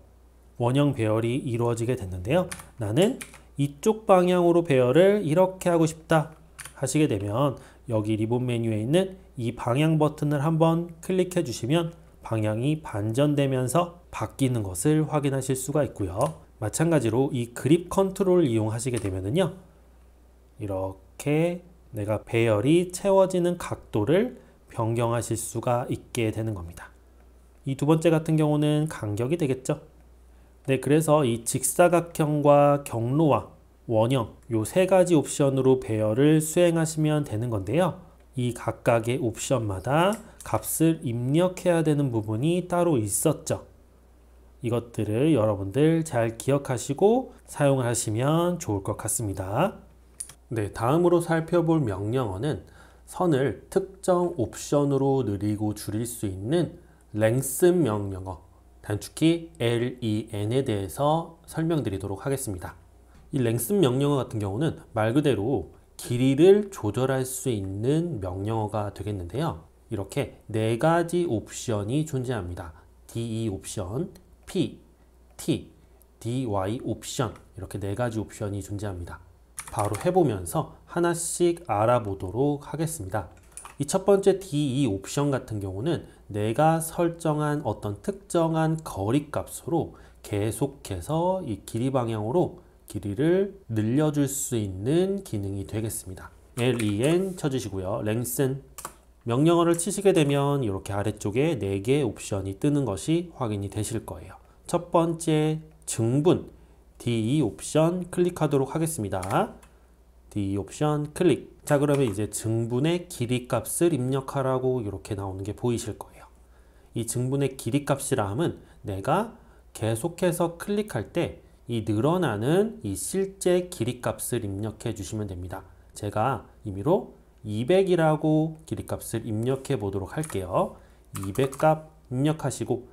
원형 배열이 이루어지게 됐는데요. 나는 이쪽 방향으로 배열을 이렇게 하고 싶다 하시게 되면 여기 리본 메뉴에 있는 이 방향 버튼을 한번 클릭해 주시면 방향이 반전되면서 바뀌는 것을 확인하실 수가 있고요. 마찬가지로 이 그립 컨트롤을 이용하시게 되면은요, 이렇게 내가 배열이 채워지는 각도를 변경하실 수가 있게 되는 겁니다. 이 두 번째 같은 경우는 간격이 되겠죠. 네, 그래서 이 직사각형과 경로와 원형 요 세 가지 옵션으로 배열을 수행하시면 되는 건데요. 이 각각의 옵션마다 값을 입력해야 되는 부분이 따로 있었죠. 이것들을 여러분들 잘 기억하시고 사용하시면 좋을 것 같습니다. 네, 다음으로 살펴볼 명령어는 선을 특정 옵션으로 늘리고 줄일 수 있는 length 명령어, 단축키 len에 대해서 설명드리도록 하겠습니다. 이 length 명령어 같은 경우는 말 그대로 길이를 조절할 수 있는 명령어가 되겠는데요. 이렇게 네 가지 옵션이 존재합니다. DE 옵션, P, T, DY 옵션, 이렇게 네 가지 옵션이 존재합니다. 바로 해보면서 하나씩 알아보도록 하겠습니다. 이 첫 번째 DE 옵션 같은 경우는 내가 설정한 어떤 특정한 거리 값으로 계속해서 이 길이 방향으로 길이를 늘려줄 수 있는 기능이 되겠습니다. len 쳐주시고요. lengthen 명령어를 치시게 되면 이렇게 아래쪽에 4개의 옵션이 뜨는 것이 확인이 되실 거예요. 첫 번째 증분 DE 옵션 클릭하도록 하겠습니다. DE 옵션 클릭. 자, 그러면 이제 증분의 길이 값을 입력하라고 이렇게 나오는 게 보이실 거예요. 이 증분의 길이 값이라 함은 내가 계속해서 클릭할 때 이 늘어나는 이 실제 길이 값을 입력해 주시면 됩니다. 제가 임의로 200이라고 길이 값을 입력해 보도록 할게요. 200 값 입력하시고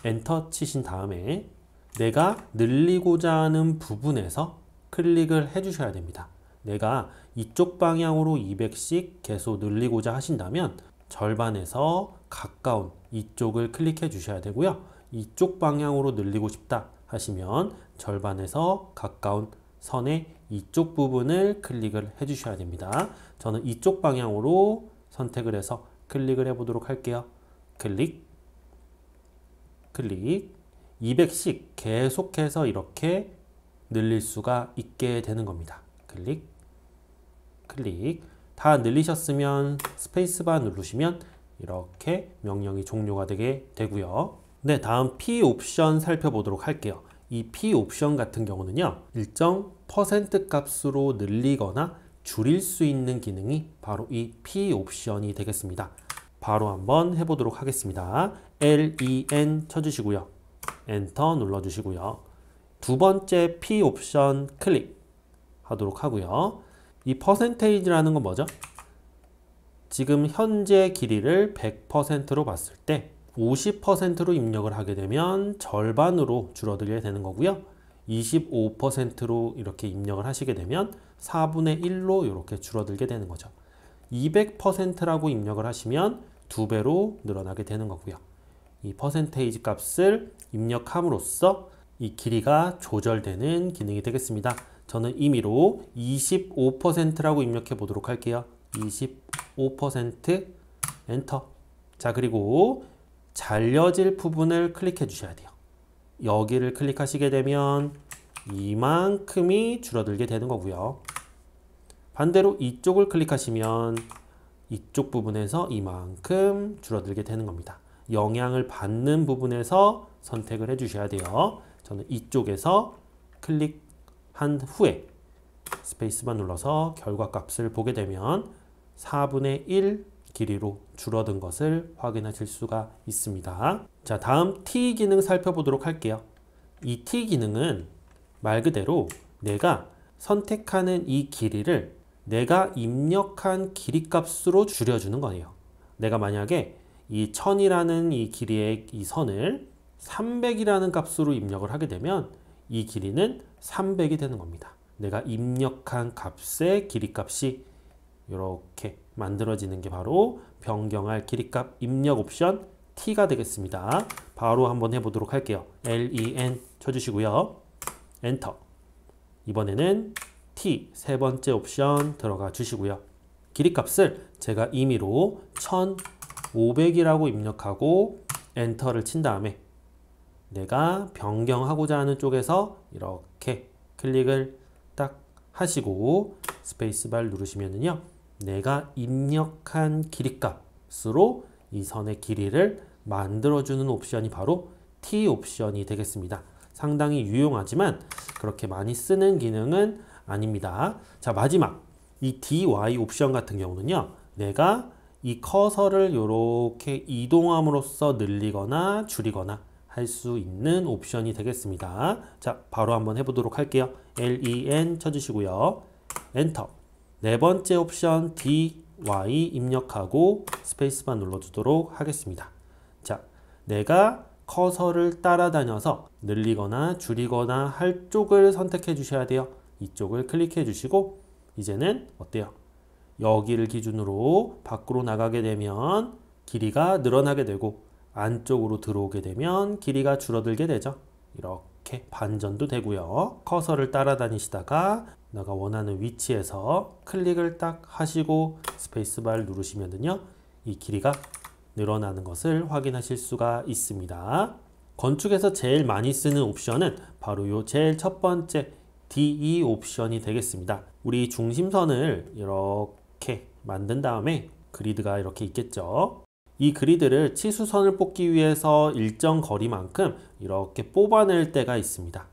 엔터 치신 다음에 내가 늘리고자 하는 부분에서 클릭을 해 주셔야 됩니다. 내가 이쪽 방향으로 200씩 계속 늘리고자 하신다면 절반에서 가까운 이쪽을 클릭해 주셔야 되고요. 이쪽 방향으로 늘리고 싶다 하시면 절반에서 가까운 선의 이쪽 부분을 클릭을 해 주셔야 됩니다. 저는 이쪽 방향으로 선택을 해서 클릭을 해 보도록 할게요. 클릭, 클릭. 200씩 계속해서 이렇게 늘릴 수가 있게 되는 겁니다. 클릭, 클릭. 다 늘리셨으면 스페이스바 누르시면 이렇게 명령이 종료가 되게 되고요. 네, 다음 P 옵션 살펴보도록 할게요. 이 P 옵션 같은 경우는요, 일정 퍼센트 값으로 늘리거나 줄일 수 있는 기능이 바로 이 P 옵션이 되겠습니다. 바로 한번 해보도록 하겠습니다. LEN 쳐주시고요. 엔터 눌러주시고요. 두 번째 P 옵션 클릭 하도록 하고요. 이 퍼센테이지라는 건 뭐죠? 지금 현재 길이를 100%로 봤을 때 50%로 입력을 하게 되면 절반으로 줄어들게 되는 거고요. 25%로 이렇게 입력을 하시게 되면 4분의 1로 이렇게 줄어들게 되는 거죠. 200%라고 입력을 하시면 2배로 늘어나게 되는 거고요. 이 퍼센테이지 값을 입력함으로써 이 길이가 조절되는 기능이 되겠습니다. 저는 임의로 25%라고 입력해 보도록 할게요. 25% 엔터. 자, 그리고 잘려질 부분을 클릭해 주셔야 돼요. 여기를 클릭하시게 되면 이만큼이 줄어들게 되는 거고요. 반대로 이쪽을 클릭하시면 이쪽 부분에서 이만큼 줄어들게 되는 겁니다. 영향을 받는 부분에서 선택을 해 주셔야 돼요. 저는 이쪽에서 클릭한 후에 스페이스바 눌러서 결과값을 보게 되면 4분의 1 길이로 줄어든 것을 확인하실 수가 있습니다. 자, 다음 T 기능 살펴보도록 할게요. 이 T 기능은 말 그대로 내가 선택하는 이 길이를 내가 입력한 길이 값으로 줄여주는 거예요. 내가 만약에 이 1000이라는 이 길이의 이 선을 300이라는 값으로 입력을 하게 되면 이 길이는 300이 되는 겁니다. 내가 입력한 값의 길이 값이 이렇게 만들어지는 게 바로 변경할 길이값 입력 옵션 T가 되겠습니다. 바로 한번 해보도록 할게요. LEN 쳐주시고요. 엔터. 이번에는 T 세 번째 옵션 들어가 주시고요. 길이값을 제가 임의로 1500이라고 입력하고 엔터를 친 다음에 내가 변경하고자 하는 쪽에서 이렇게 클릭을 딱 하시고 스페이스바를 누르시면요, 내가 입력한 길이값으로 이 선의 길이를 만들어주는 옵션이 바로 T 옵션이 되겠습니다. 상당히 유용하지만 그렇게 많이 쓰는 기능은 아닙니다. 자, 마지막 이 DY 옵션 같은 경우는요, 내가 이 커서를 이렇게 이동함으로써 늘리거나 줄이거나 할 수 있는 옵션이 되겠습니다. 자, 바로 한번 해보도록 할게요. LEN 쳐주시고요. 엔터. 네 번째 옵션 DY 입력하고 스페이스바 눌러주도록 하겠습니다. 자, 내가 커서를 따라다녀서 늘리거나 줄이거나 할 쪽을 선택해 주셔야 돼요. 이쪽을 클릭해 주시고 이제는 어때요? 여기를 기준으로 밖으로 나가게 되면 길이가 늘어나게 되고 안쪽으로 들어오게 되면 길이가 줄어들게 되죠. 이렇게 반전도 되고요. 커서를 따라다니시다가 내가 원하는 위치에서 클릭을 딱 하시고 스페이스바를 누르시면요, 이 길이가 늘어나는 것을 확인하실 수가 있습니다. 건축에서 제일 많이 쓰는 옵션은 바로 요 제일 첫 번째 DE 옵션이 되겠습니다. 우리 중심선을 이렇게 만든 다음에 그리드가 이렇게 있겠죠. 이 그리드를 치수선을 뽑기 위해서 일정 거리만큼 이렇게 뽑아낼 때가 있습니다.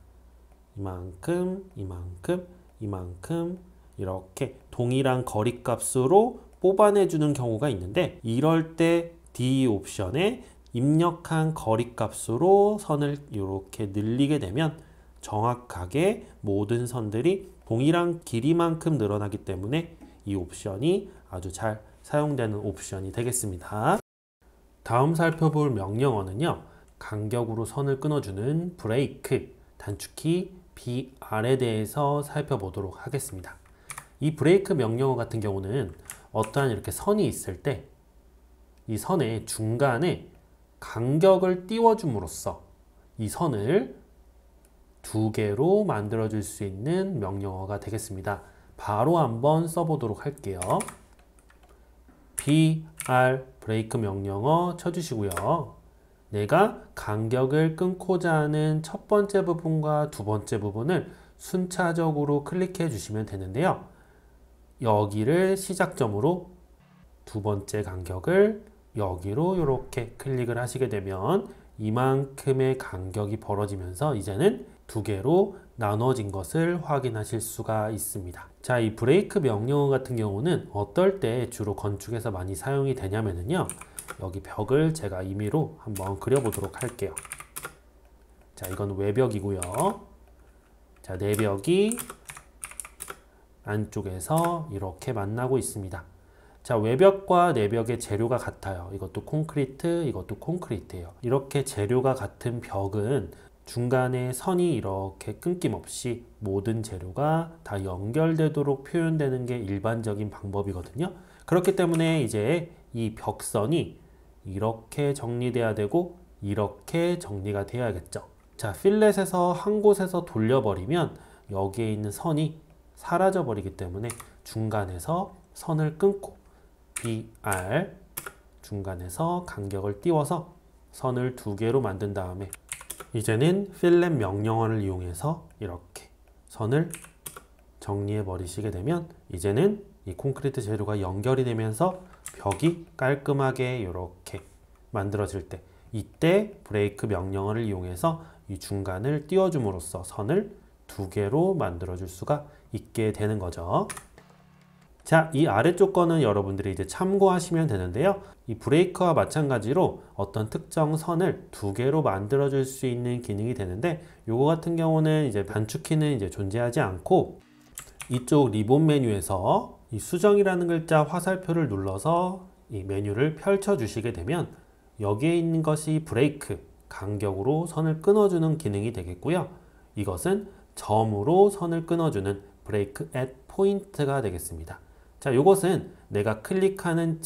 이만큼, 이만큼, 이만큼 이렇게 동일한 거리값으로 뽑아내주는 경우가 있는데, 이럴 때 D 옵션에 입력한 거리값으로 선을 이렇게 늘리게 되면 정확하게 모든 선들이 동일한 길이만큼 늘어나기 때문에 이 옵션이 아주 잘 사용되는 옵션이 되겠습니다. 다음 살펴볼 명령어는요, 간격으로 선을 끊어주는 브레이크, 단축키 BR에 대해서 살펴보도록 하겠습니다. 이 브레이크 명령어 같은 경우는 어떠한 이렇게 선이 있을 때 이 선의 중간에 간격을 띄워줌으로써 이 선을 두 개로 만들어 줄 수 있는 명령어가 되겠습니다. 바로 한번 써보도록 할게요. BR 브레이크 명령어 쳐주시고요. 내가 간격을 끊고자 하는 첫 번째 부분과 두 번째 부분을 순차적으로 클릭해 주시면 되는데요. 여기를 시작점으로 두 번째 간격을 여기로 이렇게 클릭을 하시게 되면 이만큼의 간격이 벌어지면서 이제는 두 개로 나눠진 것을 확인하실 수가 있습니다. 자, 이 브레이크 명령어 같은 경우는 어떨 때 주로 건축에서 많이 사용이 되냐면요, 여기 벽을 제가 임의로 한번 그려보도록 할게요. 자, 이건 외벽이고요. 자, 내벽이 안쪽에서 이렇게 만나고 있습니다. 자, 외벽과 내벽의 재료가 같아요. 이것도 콘크리트, 이것도 콘크리트예요. 이렇게 재료가 같은 벽은 중간에 선이 이렇게 끊김없이 모든 재료가 다 연결되도록 표현되는 게 일반적인 방법이거든요. 그렇기 때문에 이제 이 벽선이 이렇게 정리돼야 되고 이렇게 정리가 되어야겠죠. 자, 필렛에서 한 곳에서 돌려버리면 여기에 있는 선이 사라져 버리기 때문에 중간에서 선을 끊고 BR 중간에서 간격을 띄워서 선을 두 개로 만든 다음에 이제는 필렛 명령어를 이용해서 이렇게 선을 정리해 버리시게 되면 이제는 이 콘크리트 재료가 연결이 되면서 벽이 깔끔하게 이렇게 만들어질 때, 이때 브레이크 명령어를 이용해서 이 중간을 띄워줌으로써 선을 두 개로 만들어 줄 수가 있게 되는 거죠. 자, 이 아래쪽 거는 여러분들이 이제 참고하시면 되는데요. 이 브레이크와 마찬가지로 어떤 특정 선을 두 개로 만들어 줄 수 있는 기능이 되는데, 요거 같은 경우는 이제 단축키는 이제 존재하지 않고 이쪽 리본 메뉴에서 이 수정이라는 글자 화살표를 눌러서 이 메뉴를 펼쳐 주시게 되면 여기에 있는 것이 브레이크, 간격으로 선을 끊어주는 기능이 되겠고요. 이것은 점으로 선을 끊어주는 브레이크 at 포인트가 되겠습니다. 자, 이것은 내가 클릭하는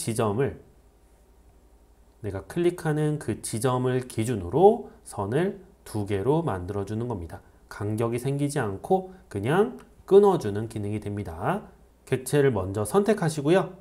그 지점을 기준으로 선을 두 개로 만들어 주는 겁니다. 간격이 생기지 않고 그냥 끊어주는 기능이 됩니다. 객체를 먼저 선택하시고요.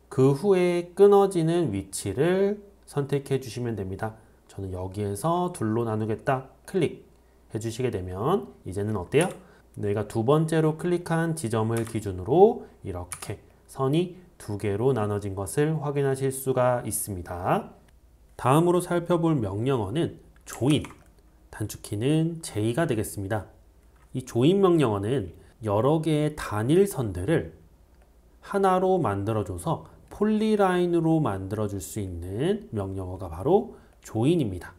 그 후에 끊어지는 위치를 선택해 주시면 됩니다. 저는 여기에서 둘로 나누겠다 클릭해 주시게 되면 이제는 어때요? 내가 두 번째로 클릭한 지점을 기준으로 이렇게 선이 두 개로 나눠진 것을 확인하실 수가 있습니다. 다음으로 살펴볼 명령어는 조인, 단축키는 J가 되겠습니다. 이 조인 명령어는 여러 개의 단일선들을 하나로 만들어줘서 폴리라인으로 만들어줄 수 있는 명령어가 바로 조인입니다.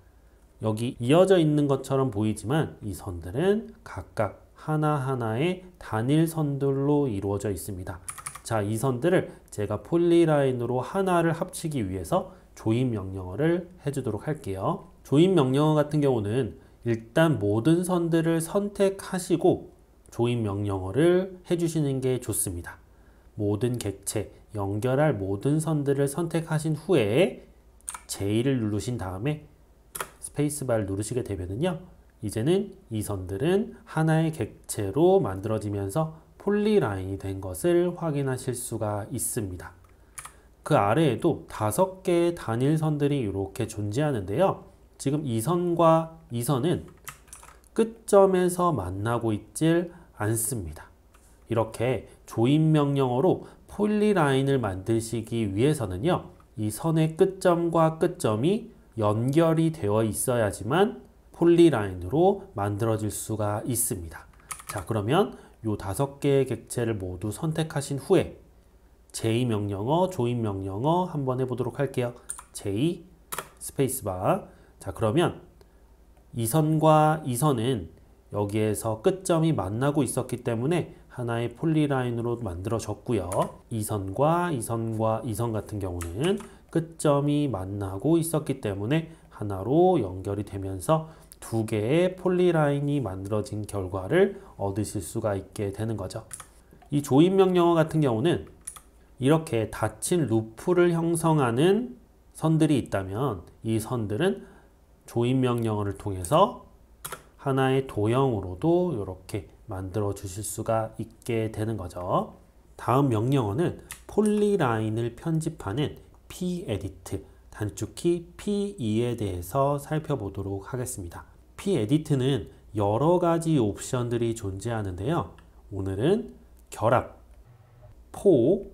여기 이어져 있는 것처럼 보이지만 이 선들은 각각 하나하나의 단일선들로 이루어져 있습니다. 자, 이 선들을 제가 폴리라인으로 하나를 합치기 위해서 조인 명령어를 해주도록 할게요. 조인 명령어 같은 경우는 일단 모든 선들을 선택하시고 조인 명령어를 해주시는 게 좋습니다. 모든 객체, 연결할 모든 선들을 선택하신 후에 J를 누르신 다음에 스페이스바를 누르시게 되면요, 이제는 이 선들은 하나의 객체로 만들어지면서 폴리라인이 된 것을 확인하실 수가 있습니다. 그 아래에도 5개의 단일선들이 이렇게 존재하는데요. 지금 이 선과 이 선은 끝점에서 만나고 있질 않습니다. 이렇게 조인 명령어로 폴리라인을 만드시기 위해서는요, 이 선의 끝점과 끝점이 연결이 되어 있어야지만 폴리라인으로 만들어질 수가 있습니다. 자, 그러면 이 5개의 객체를 모두 선택하신 후에 j 명령어, 조인 명령어 한번 해보도록 할게요. j 스페이스바. 자, 그러면 이 선과 이 선은 여기에서 끝점이 만나고 있었기 때문에 하나의 폴리라인으로 만들어졌고요. 이 선과 이 선과 이 선 같은 경우는 끝점이 만나고 있었기 때문에 하나로 연결이 되면서 2개의 폴리라인이 만들어진 결과를 얻으실 수가 있게 되는 거죠. 이 조인 명령어 같은 경우는 이렇게 닫힌 루프를 형성하는 선들이 있다면 이 선들은 조인 명령어를 통해서 하나의 도형으로도 이렇게 만들어 주실 수가 있게 되는 거죠. 다음 명령어는 폴리라인을 편집하는 p-edit, 단축키 P2에 대해서 살펴보도록 하겠습니다. p-edit는 여러 가지 옵션들이 존재하는데요. 오늘은 결합, 포,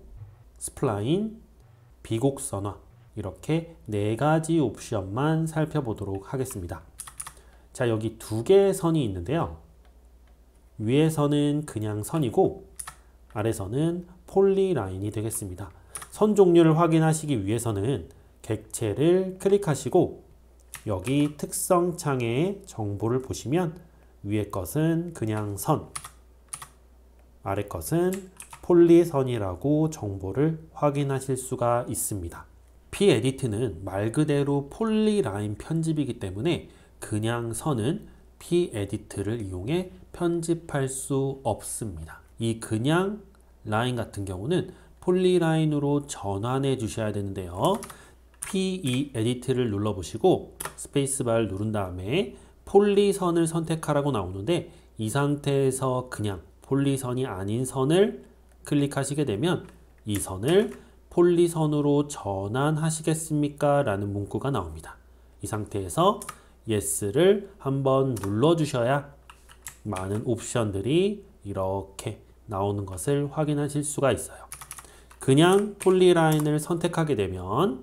스플라인, 비곡선화 이렇게 4가지 옵션만 살펴보도록 하겠습니다. 자, 여기 2개의 선이 있는데요. 위에 선은 그냥 선이고 아래선은 폴리라인이 되겠습니다. 선 종류를 확인하시기 위해서는 객체를 클릭하시고 여기 특성 창에 정보를 보시면 위에 것은 그냥 선, 아래 것은 폴리선이라고 정보를 확인하실 수가 있습니다. p-edit는 말 그대로 폴리라인 편집이기 때문에 그냥 선은 p-edit를 이용해 편집할 수 없습니다. 이 그냥 라인 같은 경우는 폴리라인으로 전환해 주셔야 되는데요. p-edit를 눌러보시고 스페이스바를 누른 다음에 폴리선을 선택하라고 나오는데 이 상태에서 그냥 폴리선이 아닌 선을 클릭하시게 되면 이 선을 폴리선으로 전환하시겠습니까? 라는 문구가 나옵니다. 이 상태에서 Yes를 한번 눌러주셔야 많은 옵션들이 이렇게 나오는 것을 확인하실 수가 있어요. 그냥 폴리라인을 선택하게 되면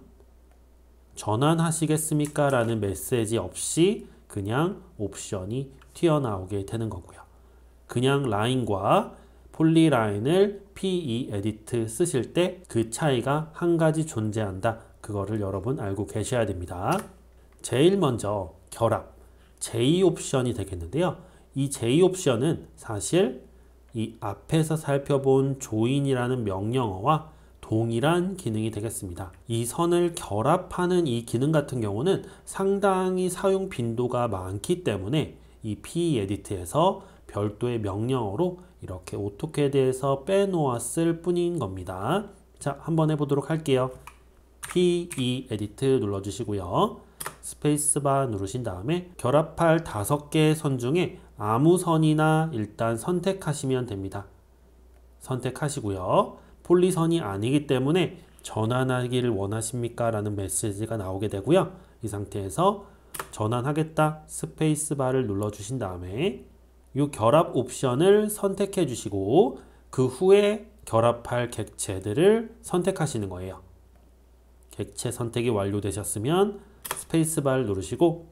전환하시겠습니까? 라는 메시지 없이 그냥 옵션이 튀어나오게 되는 거고요. 그냥 라인과 폴리라인을 p-edit 쓰실 때 그 차이가 한 가지 존재한다. 그거를 여러분 알고 계셔야 됩니다. 제일 먼저 결합, J 옵션이 되겠는데요. 이 J 옵션은 사실 이 앞에서 살펴본 조인이라는 명령어와 동일한 기능이 되겠습니다. 이 선을 결합하는 이 기능 같은 경우는 상당히 사용 빈도가 많기 때문에 이 p-edit에서 별도의 명령어로 이렇게 오토캐드에서 빼놓았을 뿐인 겁니다. 자, 한번 해보도록 할게요. p-edit 눌러주시고요. 스페이스바 누르신 다음에 결합할 5개의 선 중에 아무 선이나 일단 선택하시면 됩니다. 선택하시고요. 폴리선이 아니기 때문에 전환하기를 원하십니까? 라는 메시지가 나오게 되고요. 이 상태에서 전환하겠다 스페이스바를 눌러주신 다음에 이 결합 옵션을 선택해 주시고 그 후에 결합할 객체들을 선택하시는 거예요. 객체 선택이 완료되셨으면 스페이스바를 누르시고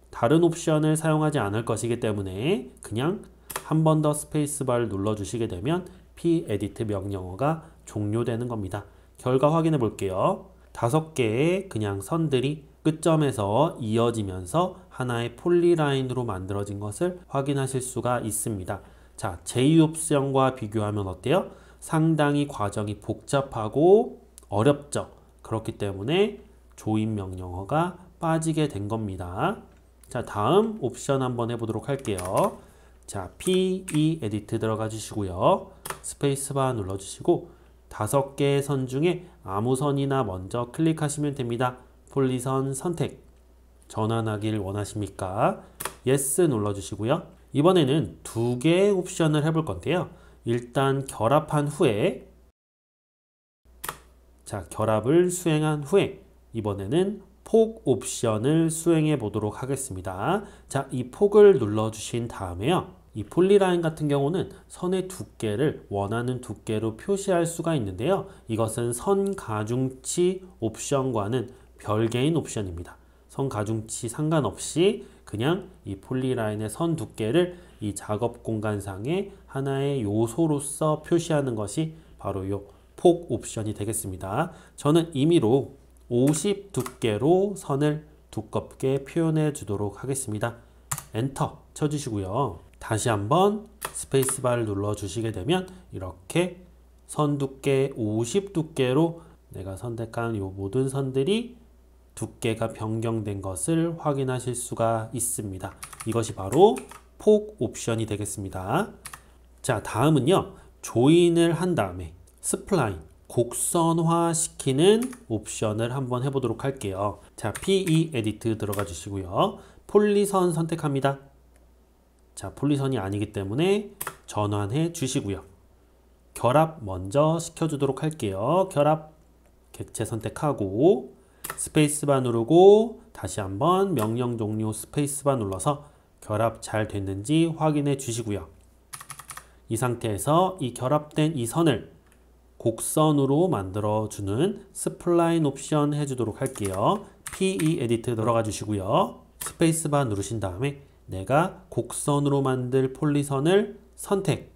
다른 옵션을 사용하지 않을 것이기 때문에 그냥 한 번 더 스페이스바를 눌러주시게 되면 p-edit 명령어가 종료되는 겁니다. 결과 확인해 볼게요. 5개의 그냥 선들이 끝점에서 이어지면서 하나의 폴리라인으로 만들어진 것을 확인하실 수가 있습니다. 자, J 옵션과 비교하면 어때요? 상당히 과정이 복잡하고 어렵죠. 그렇기 때문에 조인 명령어가 빠지게 된 겁니다. 자, 다음 옵션 한번 해보도록 할게요. 자, p-edit 들어가 주시고요. 스페이스바 눌러주시고 5개의 선 중에 아무 선이나 먼저 클릭하시면 됩니다. 폴리선 선택. 전환하기를 원하십니까? Yes 눌러주시고요. 이번에는 2개의 옵션을 해볼 건데요. 일단 결합한 후에 자, 결합을 수행한 후에 이번에는 폭 옵션을 수행해 보도록 하겠습니다. 자, 이 폭을 눌러주신 다음에요. 이 폴리라인 같은 경우는 선의 두께를 원하는 두께로 표시할 수가 있는데요. 이것은 선 가중치 옵션과는 별개인 옵션입니다. 선 가중치 상관없이 그냥 이 폴리라인의 선 두께를 이 작업 공간상의 하나의 요소로서 표시하는 것이 바로 이 폭 옵션이 되겠습니다. 저는 임의로 50 두께로 선을 두껍게 표현해 주도록 하겠습니다. 엔터 쳐주시고요. 다시 한번 스페이스바를 눌러 주시게 되면 이렇게 선 두께 50 두께로 내가 선택한 이 모든 선들이 두께가 변경된 것을 확인하실 수가 있습니다. 이것이 바로 폭 옵션이 되겠습니다. 자, 다음은요. 조인을 한 다음에 스플라인, 곡선화 시키는 옵션을 한번 해보도록 할게요. 자, PE 에디트 들어가 주시고요. 폴리선 선택합니다. 자, 폴리선이 아니기 때문에 전환해 주시고요. 결합 먼저 시켜주도록 할게요. 결합 객체 선택하고 스페이스바 누르고 다시 한번 명령 종료 스페이스바 눌러서 결합 잘 됐는지 확인해 주시고요. 이 상태에서 이 결합된 이 선을 곡선으로 만들어주는 스플라인 옵션 해주도록 할게요. PE 에디트 들어가 주시고요. 스페이스바 누르신 다음에 내가 곡선으로 만들 폴리선을 선택,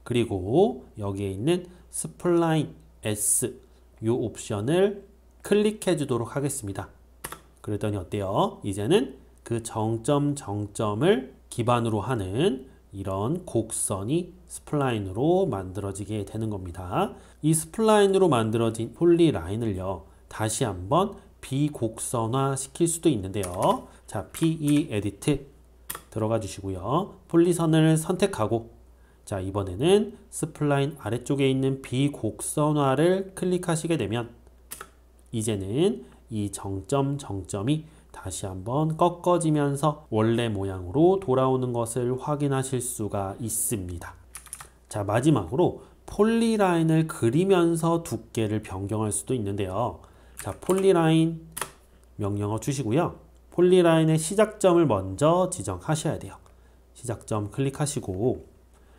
그리고 여기에 있는 스플라인 S 이 옵션을 클릭해 주도록 하겠습니다. 그랬더니 어때요? 이제는 그 정점을 기반으로 하는 이런 곡선이 스플라인으로 만들어지게 되는 겁니다. 이 스플라인으로 만들어진 폴리라인을요, 다시 한번 비곡선화 시킬 수도 있는데요. 자, PE 에디트 들어가 주시고요. 폴리선을 선택하고, 자, 이번에는 스플라인 아래쪽에 있는 비곡선화를 클릭하시게 되면 이제는 이 정점이 다시 한번 꺾어지면서 원래 모양으로 돌아오는 것을 확인하실 수가 있습니다. 자, 마지막으로 폴리라인을 그리면서 두께를 변경할 수도 있는데요. 자, 폴리라인 명령어 주시고요. 폴리라인의 시작점을 먼저 지정하셔야 돼요. 시작점 클릭하시고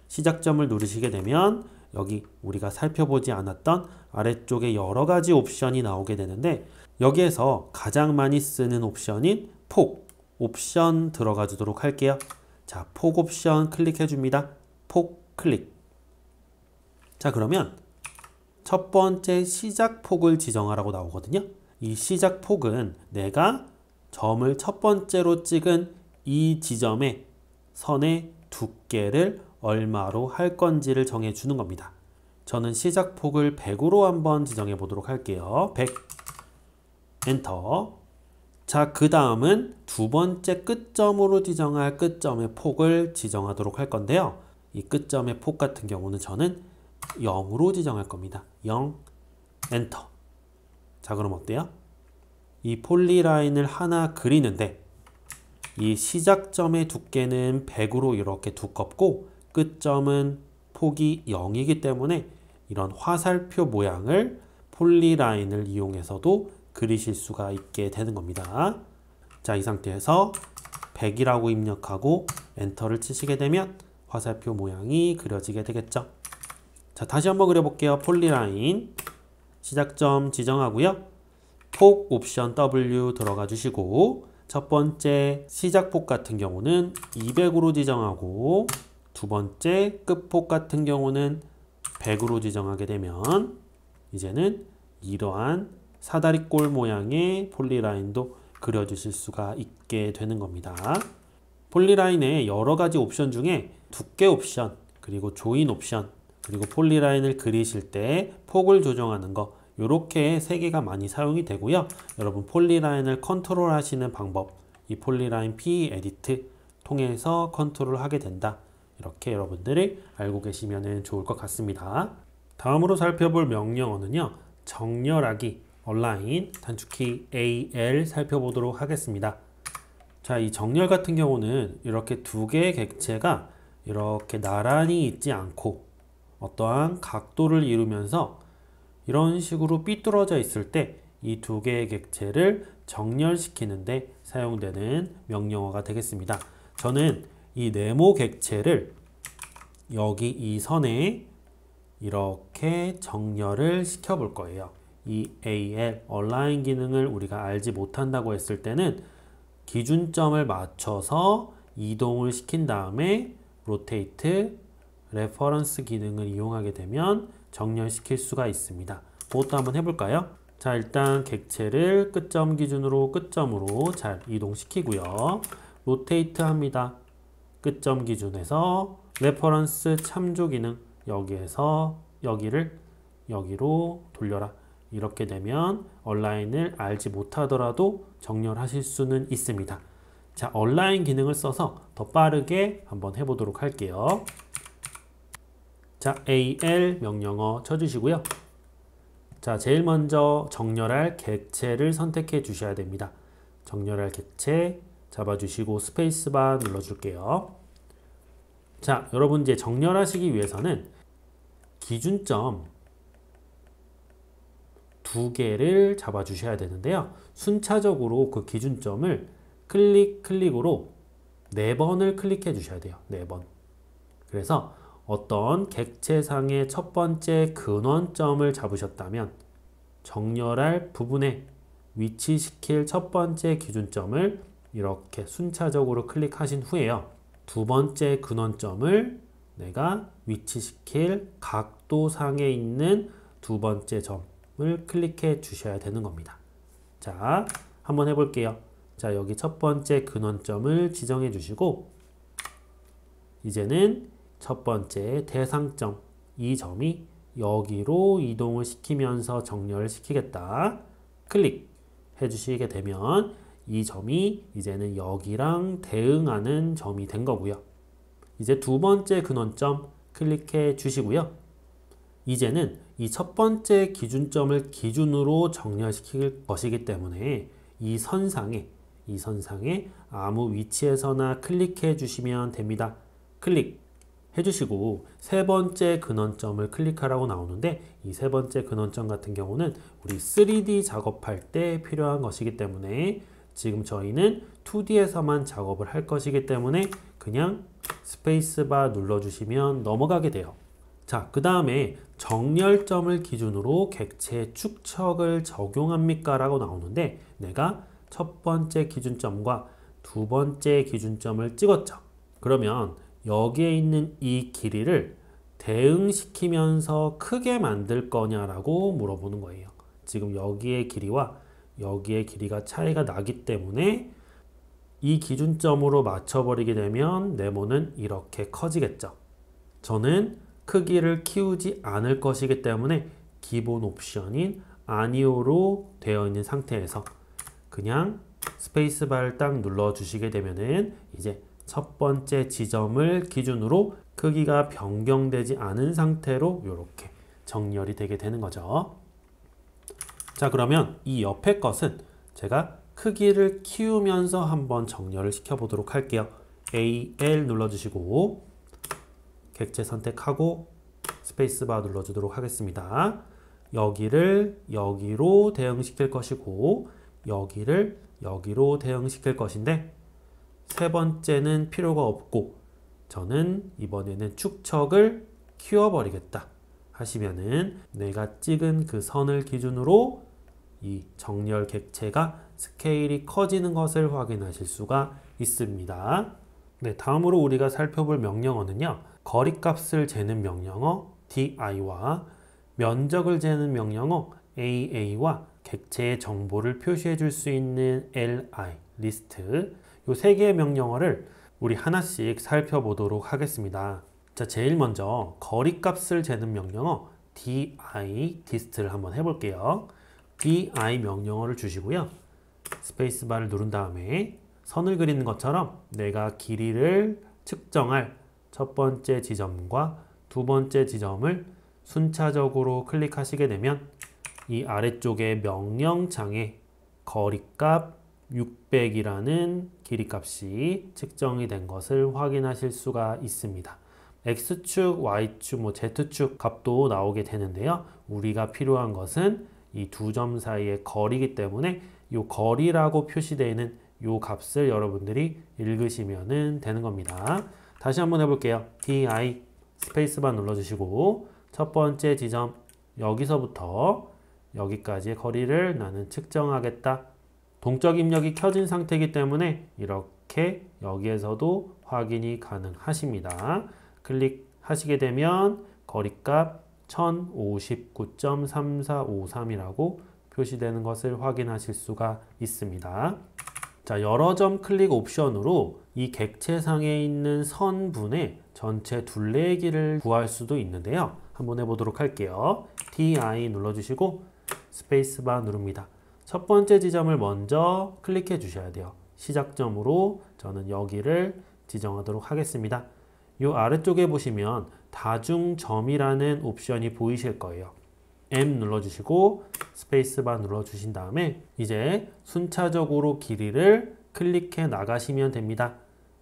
시작점을 누르시게 되면 여기 우리가 살펴보지 않았던 아래쪽에 여러 가지 옵션이 나오게 되는데, 여기에서 가장 많이 쓰는 옵션인 폭 옵션 들어가 주도록 할게요. 자, 폭 옵션 클릭해 줍니다. 폭 클릭. 자, 그러면 첫 번째 시작 폭을 지정하라고 나오거든요. 이 시작 폭은 내가 점을 첫 번째로 찍은 이 지점의 선의 두께를 얼마로 할 건지를 정해 주는 겁니다. 저는 시작 폭을 100으로 한번 지정해 보도록 할게요. 100 엔터. 자, 그 다음은 두 번째 끝점으로 지정할 끝점의 폭을 지정하도록 할 건데요. 이 끝점의 폭 같은 경우는 저는 0으로 지정할 겁니다. 0 엔터. 자, 그럼 어때요? 이 폴리라인을 하나 그리는데 이 시작점의 두께는 100으로 이렇게 두껍고 끝점은 폭이 0이기 때문에 이런 화살표 모양을 폴리라인을 이용해서도 그리실 수가 있게 되는 겁니다. 자, 이 상태에서 100이라고 입력하고 엔터를 치시게 되면 화살표 모양이 그려지게 되겠죠. 자, 다시 한번 그려볼게요. 폴리라인 시작점 지정하고요. 폭 옵션 W 들어가 주시고 첫 번째 시작폭 같은 경우는 200으로 지정하고 두 번째 끝폭 같은 경우는 100으로 지정하게 되면 이제는 이러한 사다리꼴 모양의 폴리라인도 그려주실 수가 있게 되는 겁니다. 폴리라인의 여러 가지 옵션 중에 두께 옵션, 그리고 조인 옵션, 그리고 폴리라인을 그리실 때 폭을 조정하는 거, 이렇게 세 개가 많이 사용이 되고요. 여러분 폴리라인을 컨트롤 하시는 방법, 이 폴리라인 PE 에디트 통해서 컨트롤 하게 된다. 이렇게 여러분들이 알고 계시면 좋을 것 같습니다. 다음으로 살펴볼 명령어는요. 정렬하기, 얼라인, 단축키 AL 살펴보도록 하겠습니다. 자, 이 정렬 같은 경우는 이렇게 두 개의 객체가 이렇게 나란히 있지 않고 어떠한 각도를 이루면서 이런 식으로 삐뚤어져 있을 때 이 두 개의 객체를 정렬시키는 데 사용되는 명령어가 되겠습니다. 저는 이 네모 객체를 여기 이 선에 이렇게 정렬을 시켜 볼 거예요. 이 AL, 얼라인 기능을 우리가 알지 못한다고 했을 때는 기준점을 맞춰서 이동을 시킨 다음에 로테이트, 레퍼런스 기능을 이용하게 되면 정렬시킬 수가 있습니다. 그것도 한번 해볼까요? 자, 일단 객체를 끝점 기준으로 끝점으로 잘 이동시키고요. 로테이트 합니다. 끝점 기준에서 레퍼런스 참조 기능 여기에서 여기를 여기로 돌려라. 이렇게 되면 얼라인을 알지 못하더라도 정렬하실 수는 있습니다. 자, 얼라인 기능을 써서 더 빠르게 한번 해보도록 할게요. 자, AL 명령어 쳐주시고요. 자, 제일 먼저 정렬할 객체를 선택해 주셔야 됩니다. 정렬할 객체 잡아주시고 스페이스바 눌러줄게요. 자, 여러분 이제 정렬하시기 위해서는 기준점 두 개를 잡아주셔야 되는데요. 순차적으로 그 기준점을 클릭으로 4번을 클릭해 주셔야 돼요. 4번. 그래서 어떤 객체상의 첫 번째 근원점을 잡으셨다면 정렬할 부분에 위치시킬 첫 번째 기준점을 이렇게 순차적으로 클릭하신 후에요. 두 번째 근원점을 내가 위치시킬 각도상에 있는 두 번째 점을 클릭해 주셔야 되는 겁니다. 자, 한번 해볼게요. 자, 여기 첫 번째 근원점을 지정해 주시고 이제는 첫 번째 대상점 이 점이 여기로 이동을 시키면서 정렬을 시키겠다. 클릭 해주시게 되면 이 점이 이제는 여기랑 대응하는 점이 된 거고요. 이제 두 번째 근원점 클릭해 주시고요. 이제는 이 첫 번째 기준점을 기준으로 정렬시킬 것이기 때문에 이 선상에 아무 위치에서나 클릭해 주시면 됩니다. 클릭 해주시고 세 번째 근원점을 클릭하라고 나오는데 이 세 번째 근원점 같은 경우는 우리 3D 작업할 때 필요한 것이기 때문에 지금 저희는 2D에서만 작업을 할 것이기 때문에 그냥 스페이스바 눌러주시면 넘어가게 돼요. 자, 그 다음에 정렬점을 기준으로 객체 축척을 적용합니까? 라고 나오는데 내가 첫 번째 기준점과 두 번째 기준점을 찍었죠. 그러면 여기에 있는 이 길이를 대응시키면서 크게 만들 거냐라고 물어보는 거예요. 지금 여기의 길이와 여기의 길이가 차이가 나기 때문에 이 기준점으로 맞춰버리게 되면 네모는 이렇게 커지겠죠. 저는 크기를 키우지 않을 것이기 때문에 기본 옵션인 아니오로 되어 있는 상태에서 그냥 스페이스바를 딱 눌러주시게 되면은 이제 첫 번째 지점을 기준으로 크기가 변경되지 않은 상태로 이렇게 정렬이 되게 되는 거죠. 자, 그러면 이 옆에 것은 제가 크기를 키우면서 한번 정렬을 시켜 보도록 할게요. AL 눌러주시고 객체 선택하고 스페이스바 눌러주도록 하겠습니다. 여기를 여기로 대응시킬 것이고 여기를 여기로 대응시킬 것인데 세 번째는 필요가 없고 저는 이번에는 축척을 키워버리겠다 하시면은 내가 찍은 그 선을 기준으로 이 정렬 객체가 스케일이 커지는 것을 확인하실 수가 있습니다. 네, 다음으로 우리가 살펴볼 명령어는요. 거리값을 재는 명령어 DI와 면적을 재는 명령어 AA와 객체의 정보를 표시해 줄 수 있는 LI, 리스트 이 세 개의 명령어를 우리 하나씩 살펴보도록 하겠습니다. 자, 제일 먼저 거리값을 재는 명령어 DI, 디스트를 한번 해볼게요. DI 명령어를 주시고요. 스페이스바를 누른 다음에 선을 그리는 것처럼 내가 길이를 측정할 첫 번째 지점과 두 번째 지점을 순차적으로 클릭하시게 되면 이 아래쪽에 명령창에 거리값 600이라는 길이값이 측정이 된 것을 확인하실 수가 있습니다. X축, Y축, Z축 값도 나오게 되는데요. 우리가 필요한 것은 이 두 점 사이의 거리이기 때문에 이 거리라고 표시되어 있는 요 값을 여러분들이 읽으시면 되는 겁니다. 다시 한번 해볼게요. di 스페이스바 눌러주시고 첫 번째 지점 여기서부터 여기까지의 거리를 나는 측정하겠다. 동적 입력이 켜진 상태이기 때문에 이렇게 여기에서도 확인이 가능하십니다. 클릭하시게 되면 거리값 1059.3453이라고 표시되는 것을 확인하실 수가 있습니다. 자, 여러 점 클릭 옵션으로 이 객체상에 있는 선분의 전체 둘레의 길을 구할 수도 있는데요. 한번 해보도록 할게요. di 눌러주시고 스페이스바 누릅니다. 첫 번째 지점을 먼저 클릭해 주셔야 돼요. 시작점으로 저는 여기를 지정하도록 하겠습니다. 이 아래쪽에 보시면 다중점이라는 옵션이 보이실 거예요. M 눌러주시고 스페이스바 눌러주신 다음에 이제 순차적으로 길이를 클릭해 나가시면 됩니다.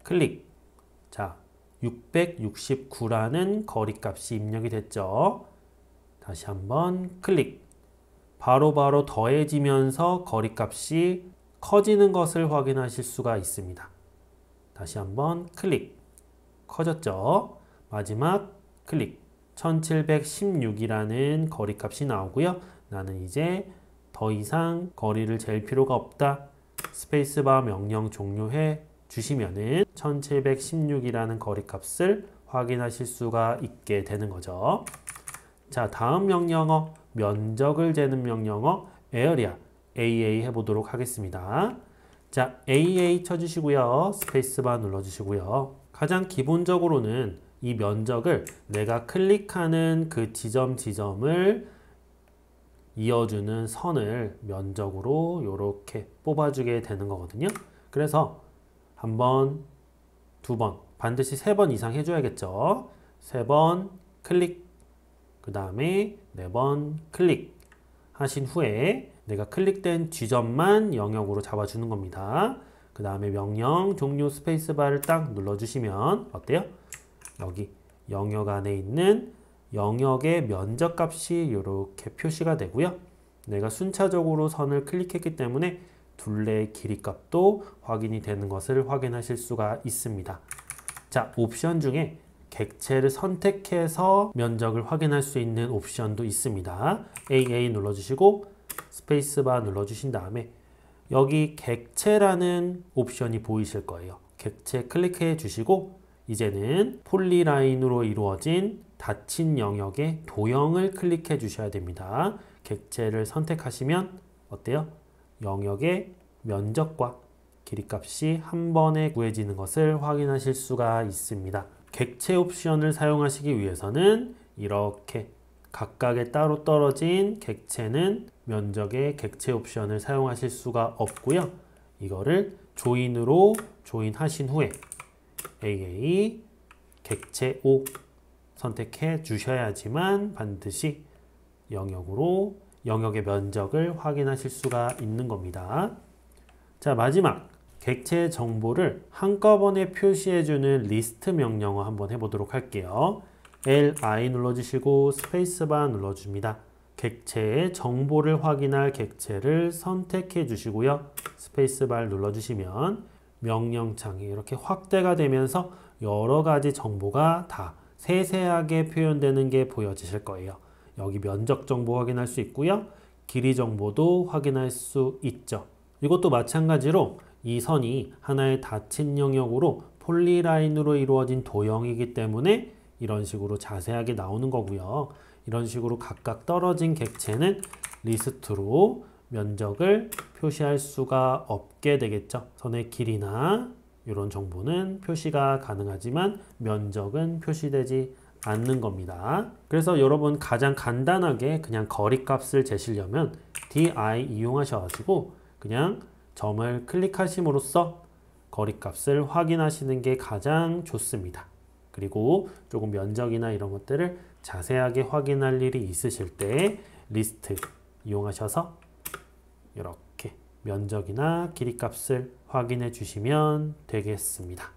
클릭. 자, 669라는 거리값이 입력이 됐죠. 다시 한번 클릭. 바로바로 더해지면서 거리값이 커지는 것을 확인하실 수가 있습니다. 다시 한번 클릭. 커졌죠? 마지막 클릭. 1716이라는 거리값이 나오고요. 나는 이제 더 이상 거리를 잴 필요가 없다. 스페이스바 명령 종료해 주시면은 1716이라는 거리값을 확인하실 수가 있게 되는 거죠. 자, 다음 명령어 면적을 재는 명령어 area AA 해보도록 하겠습니다. 자, AA 쳐주시고요. 스페이스바 눌러주시고요. 가장 기본적으로는 이 면적을 내가 클릭하는 그 지점을 이어주는 선을 면적으로 이렇게 뽑아주게 되는 거거든요. 그래서 한 번, 두 번, 반드시 3번 이상 해줘야겠죠. 3번 클릭, 그 다음에 4번 클릭 하신 후에 내가 클릭된 지점만 영역으로 잡아주는 겁니다. 그 다음에 명령 종료 스페이스바를 딱 눌러주시면 어때요? 여기 영역 안에 있는 영역의 면적값이 이렇게 표시가 되고요. 내가 순차적으로 선을 클릭했기 때문에 둘레의 길이 값도 확인이 되는 것을 확인하실 수가 있습니다. 자, 옵션 중에 객체를 선택해서 면적을 확인할 수 있는 옵션도 있습니다. AA 눌러주시고 스페이스바 눌러주신 다음에 여기 객체라는 옵션이 보이실 거예요. 객체 클릭해 주시고 이제는 폴리라인으로 이루어진 닫힌 영역의 도형을 클릭해 주셔야 됩니다. 객체를 선택하시면 어때요? 영역의 면적과 길이값이 한 번에 구해지는 것을 확인하실 수가 있습니다. 객체 옵션을 사용하시기 위해서는 이렇게 각각의 따로 떨어진 객체는 면적의 객체 옵션을 사용하실 수가 없고요. 이거를 조인으로 조인하신 후에 AA 객체 5 선택해 주셔야지만 반드시 영역으로 영역의 면적을 확인하실 수가 있는 겁니다. 자, 마지막 객체 정보를 한꺼번에 표시해주는 리스트 명령어 한번 해보도록 할게요. LI 눌러주시고 스페이스바 눌러줍니다. 객체의 정보를 확인할 객체를 선택해 주시고요. 스페이스바를 눌러주시면 명령창이 이렇게 확대가 되면서 여러 가지 정보가 다 세세하게 표현되는 게 보여지실 거예요. 여기 면적 정보 확인할 수 있고요. 길이 정보도 확인할 수 있죠. 이것도 마찬가지로 이 선이 하나의 닫힌 영역으로 폴리라인으로 이루어진 도형이기 때문에 이런 식으로 자세하게 나오는 거고요. 이런 식으로 각각 떨어진 객체는 리스트로 면적을 표시할 수가 없게 되겠죠. 선의 길이나 이런 정보는 표시가 가능하지만 면적은 표시되지 않는 겁니다. 그래서 여러분 가장 간단하게 그냥 거리값을 재시려면 di 이용하셔가지고 그냥 점을 클릭하심으로써 거리값을 확인하시는 게 가장 좋습니다. 그리고 조금 면적이나 이런 것들을 자세하게 확인할 일이 있으실 때 리스트 이용하셔서 이렇게 면적이나 길이값을 확인해 주시면 되겠습니다.